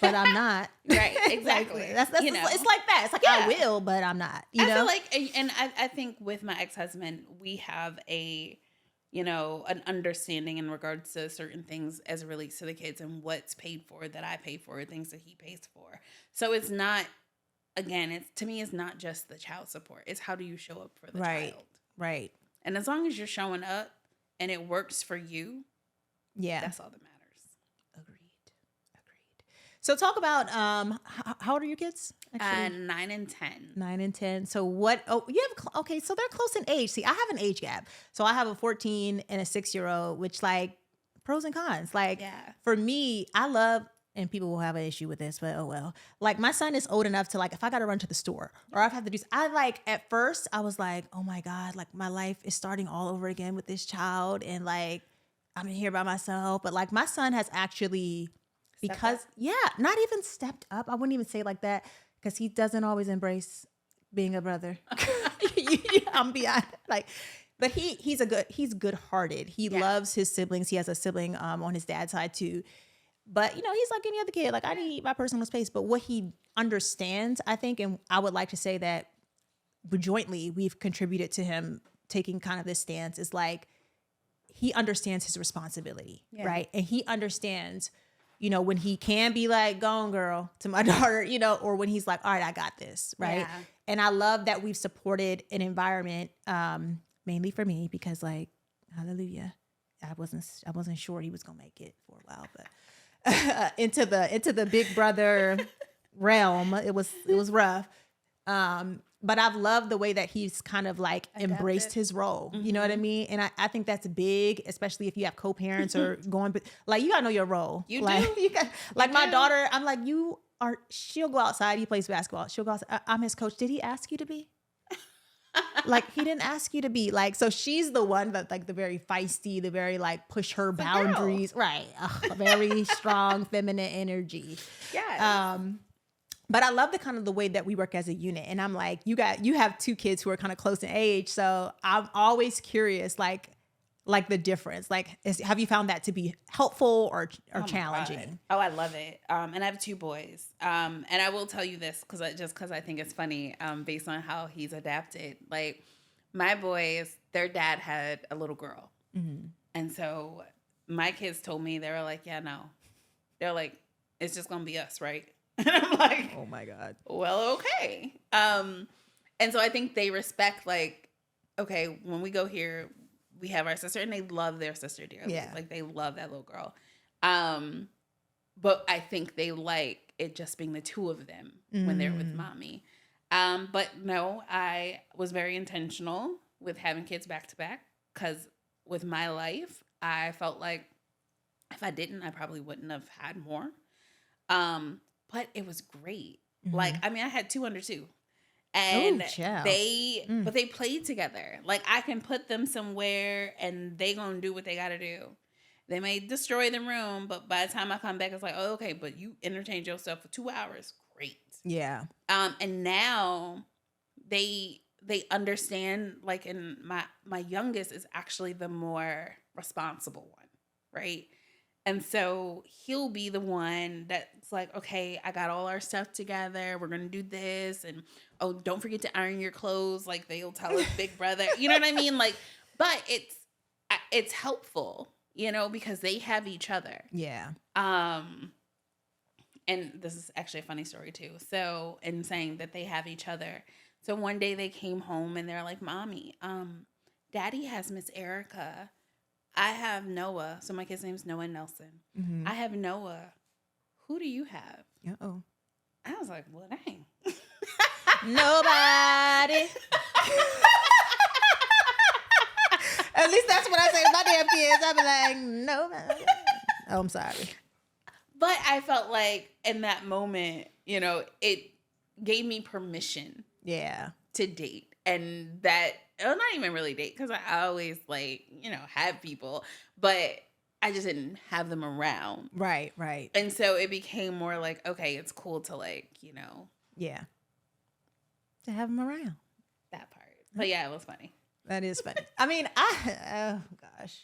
but I'm not. Right, exactly. That's it's like that. It's like, I will, but I'm not. I feel like, and I think with my ex-husband, we have an understanding in regards to certain things as it relates to the kids and what's paid for that I pay for, things that he pays for. So it's not, again, to me, it's not just the child support. It's how do you show up for the child. Right. And as long as you're showing up and it works for you, that's all that matters. Agreed. So talk about how old are your kids? Actually? 9 and 10. 9 and 10. So what? Oh, you have okay. So they're close in age. See, I have an age gap. So I have a 14 and a 6-year-old, which like pros and cons. Like for me, I love. And people will have an issue with this, but oh well. Like my son is old enough to like, if I got to run to the store or I have to do, at first I was like, oh my God, like my life is starting all over again with this child. And like, I'm here by myself. But like my son has actually, not even stepped up. I wouldn't even say like that because he doesn't always embrace being a brother. I'm beyond like, but he's good hearted. He loves his siblings. He has a sibling on his dad's side too. But, he's like any other kid. Like, I need my personal space. But what he understands, I think, and I would like to say that jointly we've contributed to him taking kind of this stance, is like he understands his responsibility, right? And he understands, when he can be like, go on, girl, to my daughter, or when he's like, all right, I got this, right? Yeah. And I love that we've supported an environment, mainly for me, because, like, hallelujah, I wasn't sure he was going to make it for a while, but... into the big brother realm. It was rough. But I've loved the way that he's kind of like embraced his role. Mm-hmm. You know what I mean? And I think that's big, especially if you have co-parents or going, like you gotta know your role. You like, do. You got, like my daughter, I'm like, she'll go outside. He plays basketball. She'll go outside. I'm his coach. Did he ask you to be? Like he didn't ask you to be like, so she's the one that like the very feisty, the very like push her boundaries. Right. Very strong feminine energy. Yeah. But I love the way that we work as a unit. And I'm like, you have 2 kids who are kind of close in age. So I'm always curious, like the difference, like, have you found that to be helpful or challenging? Oh, I love it. And I have 2 boys. And I will tell you this because I think it's funny, based on how he's adapted. Like my boys, their dad had a little girl. Mm-hmm. And so my kids told me, they were like, yeah, no. They're like, it's just going to be us, right? And I'm like, oh my God. Well, okay. And so I think they respect, like, okay, when we go here, we have our sister, and they love their sister dearly. Yeah. Like, they love that little girl. But I think they like it just being the two of them when they're with mommy. But no, I was very intentional with having kids back to back, because with my life, I felt like if I didn't, I probably wouldn't have had more. But it was great. Like, I mean, I had 2 under 2. And but they played together. Like, I can put them somewhere and they gonna do what they gotta do. They may destroy the room, but by the time I come back, it's like, oh, okay, but you entertained yourself for 2 hours. Great. Yeah. And now they understand, like, and my youngest is actually the more responsible one, right? And so he'll be the one that's like, okay, I got all our stuff together. We're going to do this. And, oh, don't forget to iron your clothes. Like, they'll tell his big brother. You know what I mean? Like, but it's helpful, you know, because they have each other. Yeah. And this is actually a funny story, too. So, in saying that they have each other. So, one day they came home and they're like, Mommy, Daddy has Miss Erica. I have Noah. So my kid's name is Noah Nelson. I have Noah. Who do you have? Uh-oh. I was like, well, dang. Nobody. At least that's what I say to my damn kids. I be like, nobody. Oh, I'm sorry. But I felt like in that moment, you know, it gave me permission. Yeah. To date. And that, well, not even really date, because I always, like, you know, have people, but I just didn't have them around. Right, right. And so it became more like, okay, it's cool to, like, you know. Yeah. To have them around. That part. But yeah, it was funny. That is funny. I mean, oh gosh.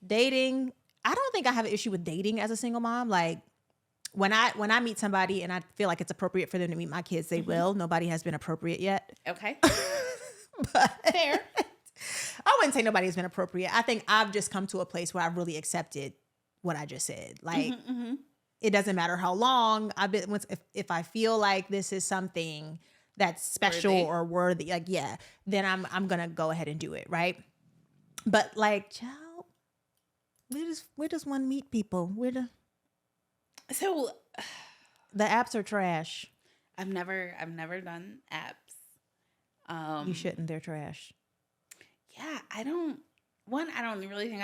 Dating, I don't think I have an issue with dating as a single mom. Like, when I meet somebody and I feel like it's appropriate for them to meet my kids, they will. Nobody has been appropriate yet. Okay. But fair. I wouldn't say nobody's been appropriate. I think I've just come to a place where I've really accepted what I just said. Like, it doesn't matter how long I've been. If I feel like this is something that's special or worthy, like, yeah, then I'm gonna go ahead and do it, right? But like, child, we just want to meet people. So the apps are trash. I've never done apps. You shouldn't. They're trash. Yeah, I don't really think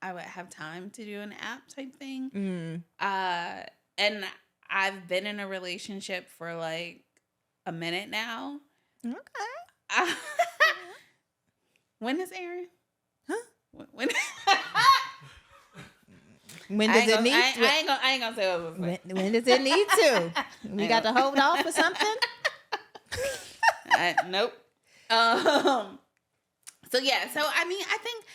I would have time to do an app type thing. And I've been in a relationship for like a minute now. Okay. When is Aaron? Huh? When? When does it need to? I ain't gonna say what it was like. When does it need to? We got to hold off for something? Nope. So yeah. So I mean, I think.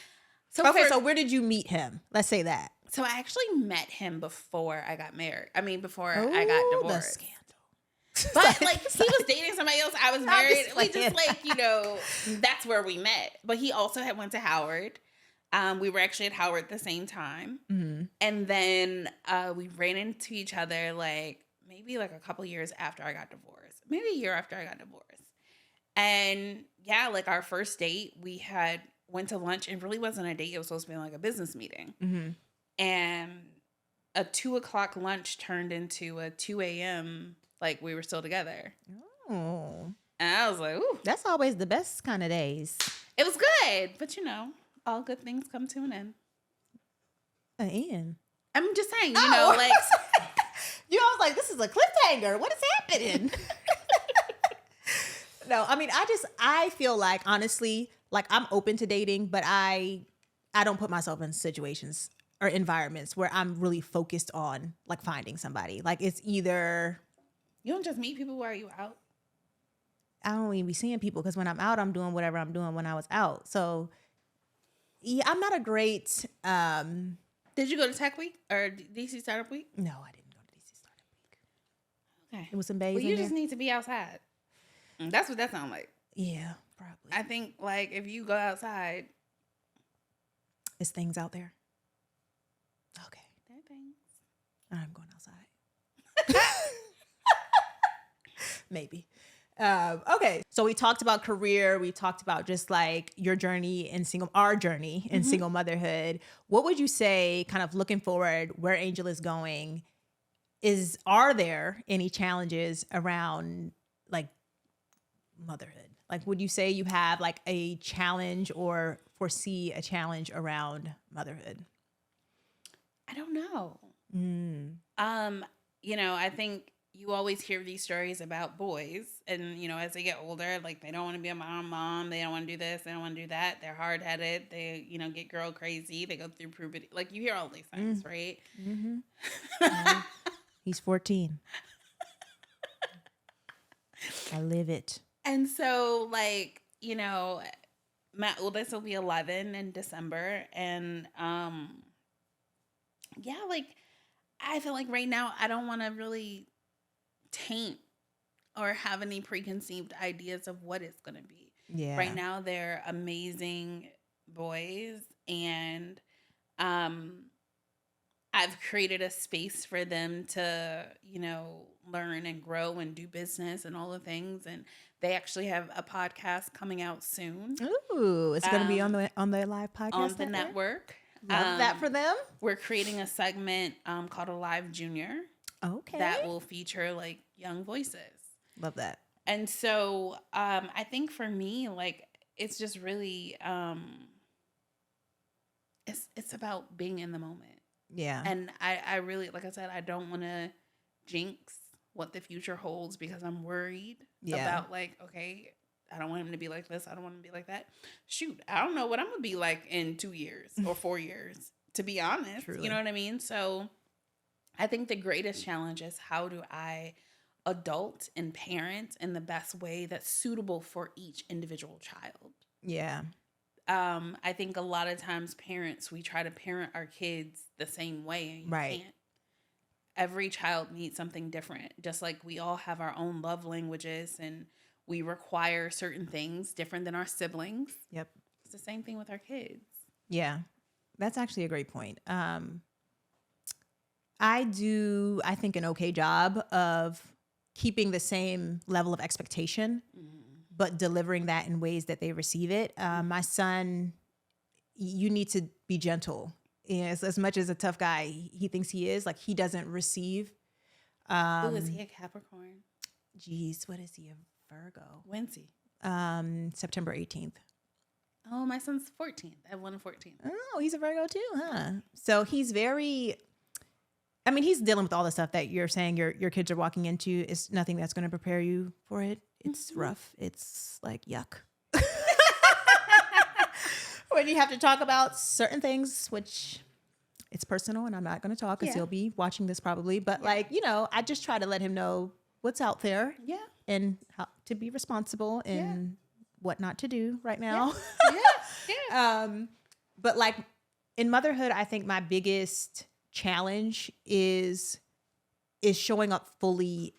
So okay. So where did you meet him? Let's say that. So I actually met him before I got married. I mean, before I got divorced. The scandal. But like he was dating somebody else. I was married. We just like, you know, that's where we met. But he also had went to Howard. We were actually at Howard at the same time. And then we ran into each other like maybe like a couple years after I got divorced. Maybe a year after I got divorced. And yeah, like our first date, we went to lunch, and really wasn't a date. It was supposed to be like a business meeting. And a 2:00 lunch turned into a 2 a.m. Like we were still together. Oh. And I was like, ooh. That's always the best kind of days. It was good. But you know, all good things come to an end. An end? I'm just saying, you know, like. You know, I was like, this is a cliffhanger. What is happening? No, I mean, I feel like, honestly, like I'm open to dating, but I don't put myself in situations or environments where I'm really focused on like finding somebody. Like it's either. You don't just meet people while you out. I don't even be seeing people because when I'm out, I'm doing whatever I'm doing when I was out. So yeah, I'm not a great. Did you go to Tech Week or DC Startup Week? No, I didn't go to DC Startup Week. Okay. It was some bays. Well, you just need to be outside. That's what that sounds like. Yeah, probably. I think like if you go outside. Is things out there? Okay. There are things. I'm going outside. Maybe. Okay. So we talked about career. We talked about just like your journey in our journey in single motherhood. What would you say, kind of looking forward, where Angel is going? Are there any challenges around like motherhood? Like, would you say you have like a challenge or foresee a challenge around motherhood? I don't know. I think you always hear these stories about boys, and as they get older, like they don't want to be a mom, they don't want to do this, they don't want to do that, they're hard-headed, they get girl crazy, they go through puberty, like you hear all these things, right? He's 14. I live it. And so, like, my oldest will be 11 in December, and like I feel like right now I don't want to really taint or have any preconceived ideas of what it's going to be. Yeah. Right now they're amazing boys, and I've created a space for them to, learn and grow and do business and all the things. And they actually have a podcast coming out soon. Ooh, it's going to be on the live podcast on the network. Love that for them. We're creating a segment called Alive Junior. Okay. That will feature like young voices. Love that. And so I think for me, like, it's just really, it's about being in the moment. Yeah. And I really, like I said, I don't want to jinx what the future holds because I'm worried about like, okay, I don't want him to be like this. I don't want him to be like that. Shoot, I don't know what I'm going to be like in 2 years or 4 years, to be honest. Truly. You know what I mean? So I think the greatest challenge is, how do I adult and parent in the best way that's suitable for each individual child? Yeah. I think a lot of times parents, we try to parent our kids the same way, and you can't. Every child needs something different, just like we all have our own love languages and we require certain things different than our siblings. Yep. It's the same thing with our kids. Yeah. That's actually a great point. I do, I think, an okay job of keeping the same level of expectation, but delivering that in ways that they receive it. My son, you need to be gentle. As much as a tough guy he thinks he is, like, he doesn't receive. Is he a Capricorn? Geez, what is he, a Virgo? When's he? September 18th. Oh, my son's 14th. I have one on 14th. Oh, he's a Virgo too, huh? So he's very, I mean, he's dealing with all the stuff that you're saying your kids are walking into. It's nothing that's going to prepare you for it. It's rough. It's like yuck. When you have to talk about certain things, which it's personal, and I'm not going to talk because he'll be watching this probably. But like, I just try to let him know what's out there. Yeah. And how to be responsible and what not to do right now. But like in motherhood, I think my biggest challenge is showing up fully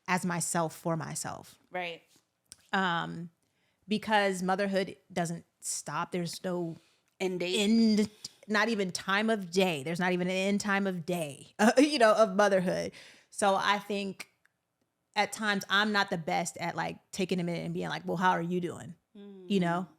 as myself for myself. Right. Because motherhood doesn't stop. There's no end date. Not even time of day. There's not even an end time of day, of motherhood. So I think at times I'm not the best at like taking a minute and being like, well, how are you doing?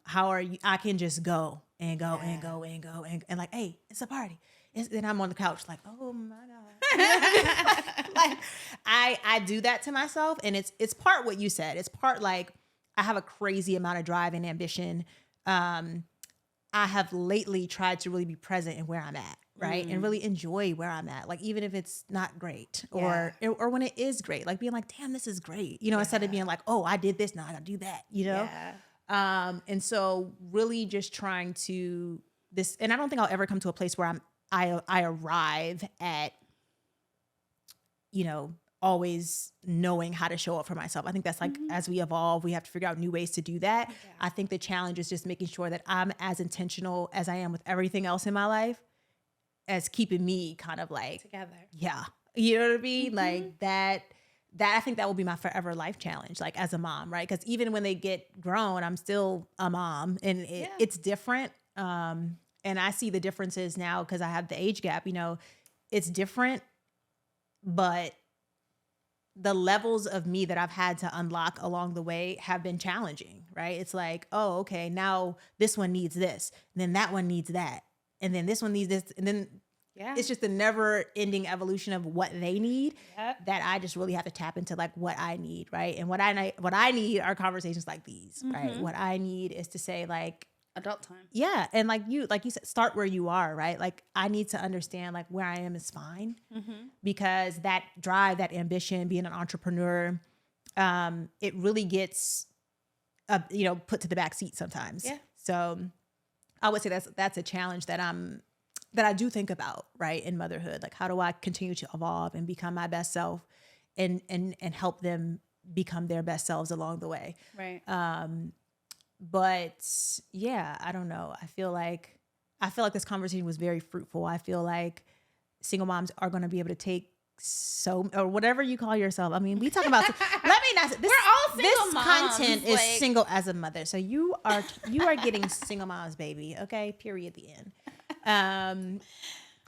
How are you? I can just go and go and go and go and like, hey, it's a party. Then I'm on the couch like, oh my God. Like I do that to myself, and it's part what you said. It's part like I have a crazy amount of drive and ambition. I have lately tried to really be present in where I'm at, right? And really enjoy where I'm at. Like, even if it's not great or when it is great, like being like, damn, this is great. Instead of being like, oh, I did this, now I gotta do that, And so really just trying to and I don't think I'll ever come to a place where I arrive at, always knowing how to show up for myself. I think that's like, as we evolve, we have to figure out new ways to do that. Yeah. I think the challenge is just making sure that I'm as intentional as I am with everything else in my life as keeping me kind of like together. Yeah. You know what I mean? Like that I think that will be my forever life challenge, like as a mom, right? Because even when they get grown, I'm still a mom, and it's different. And And I see the differences now because I have the age gap, you know, it's different, but the levels of me that I've had to unlock along the way have been challenging, right? It's like, oh, okay, now this one needs this, and then that one needs that, and then this one needs this, and then it's just a never ending evolution of what they need that I just really have to tap into like what I need, right? And what I need are conversations like these, right? What I need is to say like, adult time. Yeah. And like you said, start where you are, right? Like I need to understand like where I am is fine because that drive, that ambition, being an entrepreneur, it really gets, put to the back seat sometimes. Yeah. So I would say that's a challenge that I do think about, right? In motherhood, like how do I continue to evolve and become my best self and help them become their best selves along the way. Right. But yeah, I don't know. I feel like this conversation was very fruitful. I feel like single moms are going to be able to take or whatever you call yourself. I mean, we talk about, let me not, this, we're all single this moms. Content is single as a mother. So you are getting single moms, baby. Okay. Period. The end.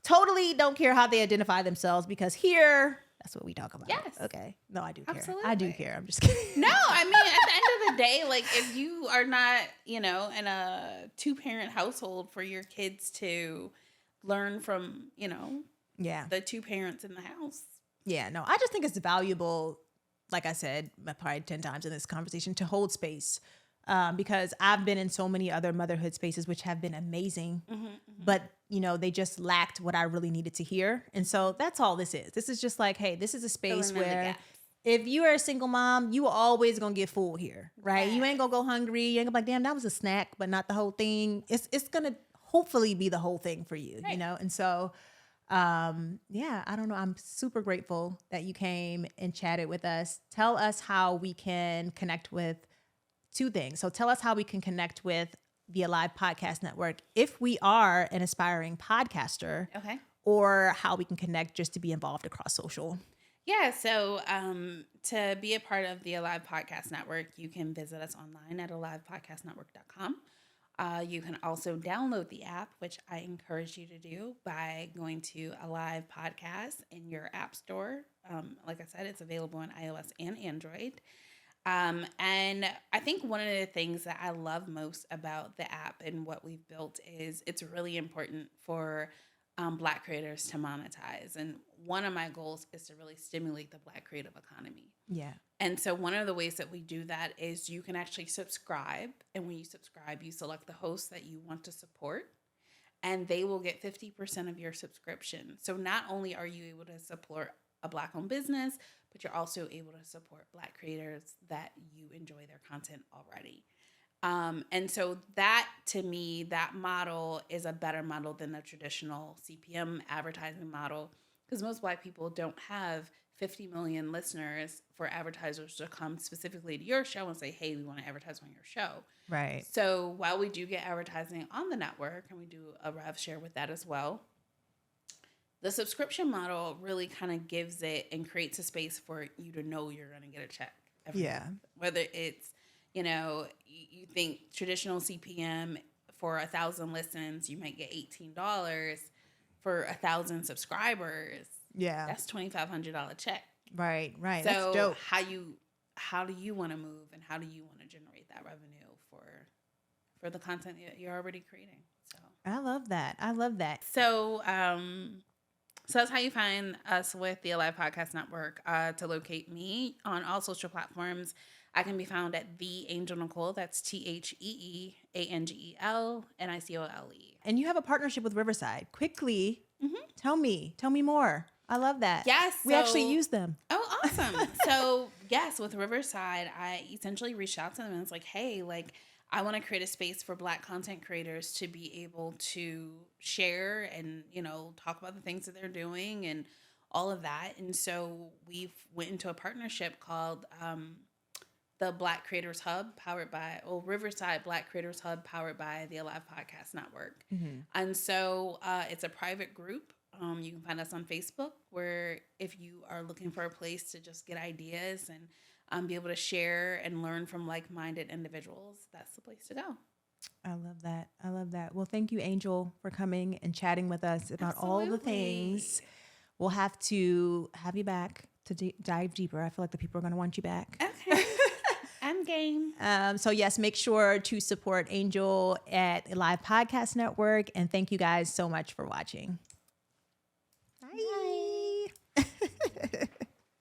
Totally don't care how they identify themselves because here, that's what we talk about. Yes. Okay. No, I do care. Absolutely. I do care. I'm just kidding. No, I mean, at the end of the day, like if you are not, in a 2-parent household for your kids to learn from, the 2 parents in the house. Yeah, no, I just think it's valuable, like I said, probably 10 times in this conversation, to hold space. Because I've been in so many other motherhood spaces, which have been amazing, but they just lacked what I really needed to hear. And so that's all this is. This is just like, hey, this is a space where if you are a single mom, you always going to get full here, right? Yeah. You ain't going to go hungry. You ain't going to be like, damn, that was a snack, but not the whole thing. It's going to hopefully be the whole thing for you, right. And so, I don't know. I'm super grateful that you came and chatted with us. Tell us how we can connect with 2 things. So tell us how we can connect with the Alive Podcast Network if we are an aspiring podcaster. Okay. Or how we can connect just to be involved across social. Yeah. So to be a part of the Alive Podcast Network, you can visit us online at alivepodcastnetwork.com. You can also download the app, which I encourage you to do by going to Alive Podcast in your app store. Like I said, it's available on iOS and Android. And I think one of the things that I love most about the app and what we've built is it's really important for Black creators to monetize. And one of my goals is to really stimulate the Black creative economy. Yeah. And so one of the ways that we do that is you can actually subscribe. And when you subscribe, you select the host that you want to support. And they will get 50% of your subscription. So not only are you able to support a Black-owned business, but you're also able to support Black creators that you enjoy their content already. And so that, to me, that model is a better model than the traditional CPM advertising model because most Black people don't have 50 million listeners for advertisers to come specifically to your show and say, hey, we want to advertise on your show. Right. So while we do get advertising on the network, and we do a rev share with that as well, the subscription model really kind of gives it and creates a space for you to know you're going to get a check every month. Whether it's, you think traditional CPM for 1,000 listens, you might get $18 for 1,000 subscribers. Yeah. That's $2,500 check. Right. So that's dope. How do you want to move and how do you want to generate that revenue for the content that you're already creating? So I love that. So, so that's how you find us with the Alive Podcast Network. To locate me on all social platforms, I can be found at The Angel Nicole. That's TheeAngelNicole. And you have a partnership with Riverside. Quickly, tell me more. I love that. Yes. We actually use them. Oh, awesome. So yes, with Riverside, I essentially reached out to them and it's like, hey, I want to create a space for Black content creators to be able to share and, talk about the things that they're doing and all of that. And so we've went into a partnership called the Black Creators Hub Riverside Black Creators Hub powered by the Alive Podcast Network. Mm-hmm. And so it's a private group. You can find us on Facebook where if you are looking for a place to just get ideas and be able to share and learn from like-minded individuals, that's the place to go. I love that. I love that. Well, thank you, Angel, for coming and chatting with us about all the things. We'll have to have you back to dive deeper. I feel like the people are going to want you back. Okay. I'm game. So yes, make sure to support Angel at Live Podcast Network. And thank you guys so much for watching. Bye.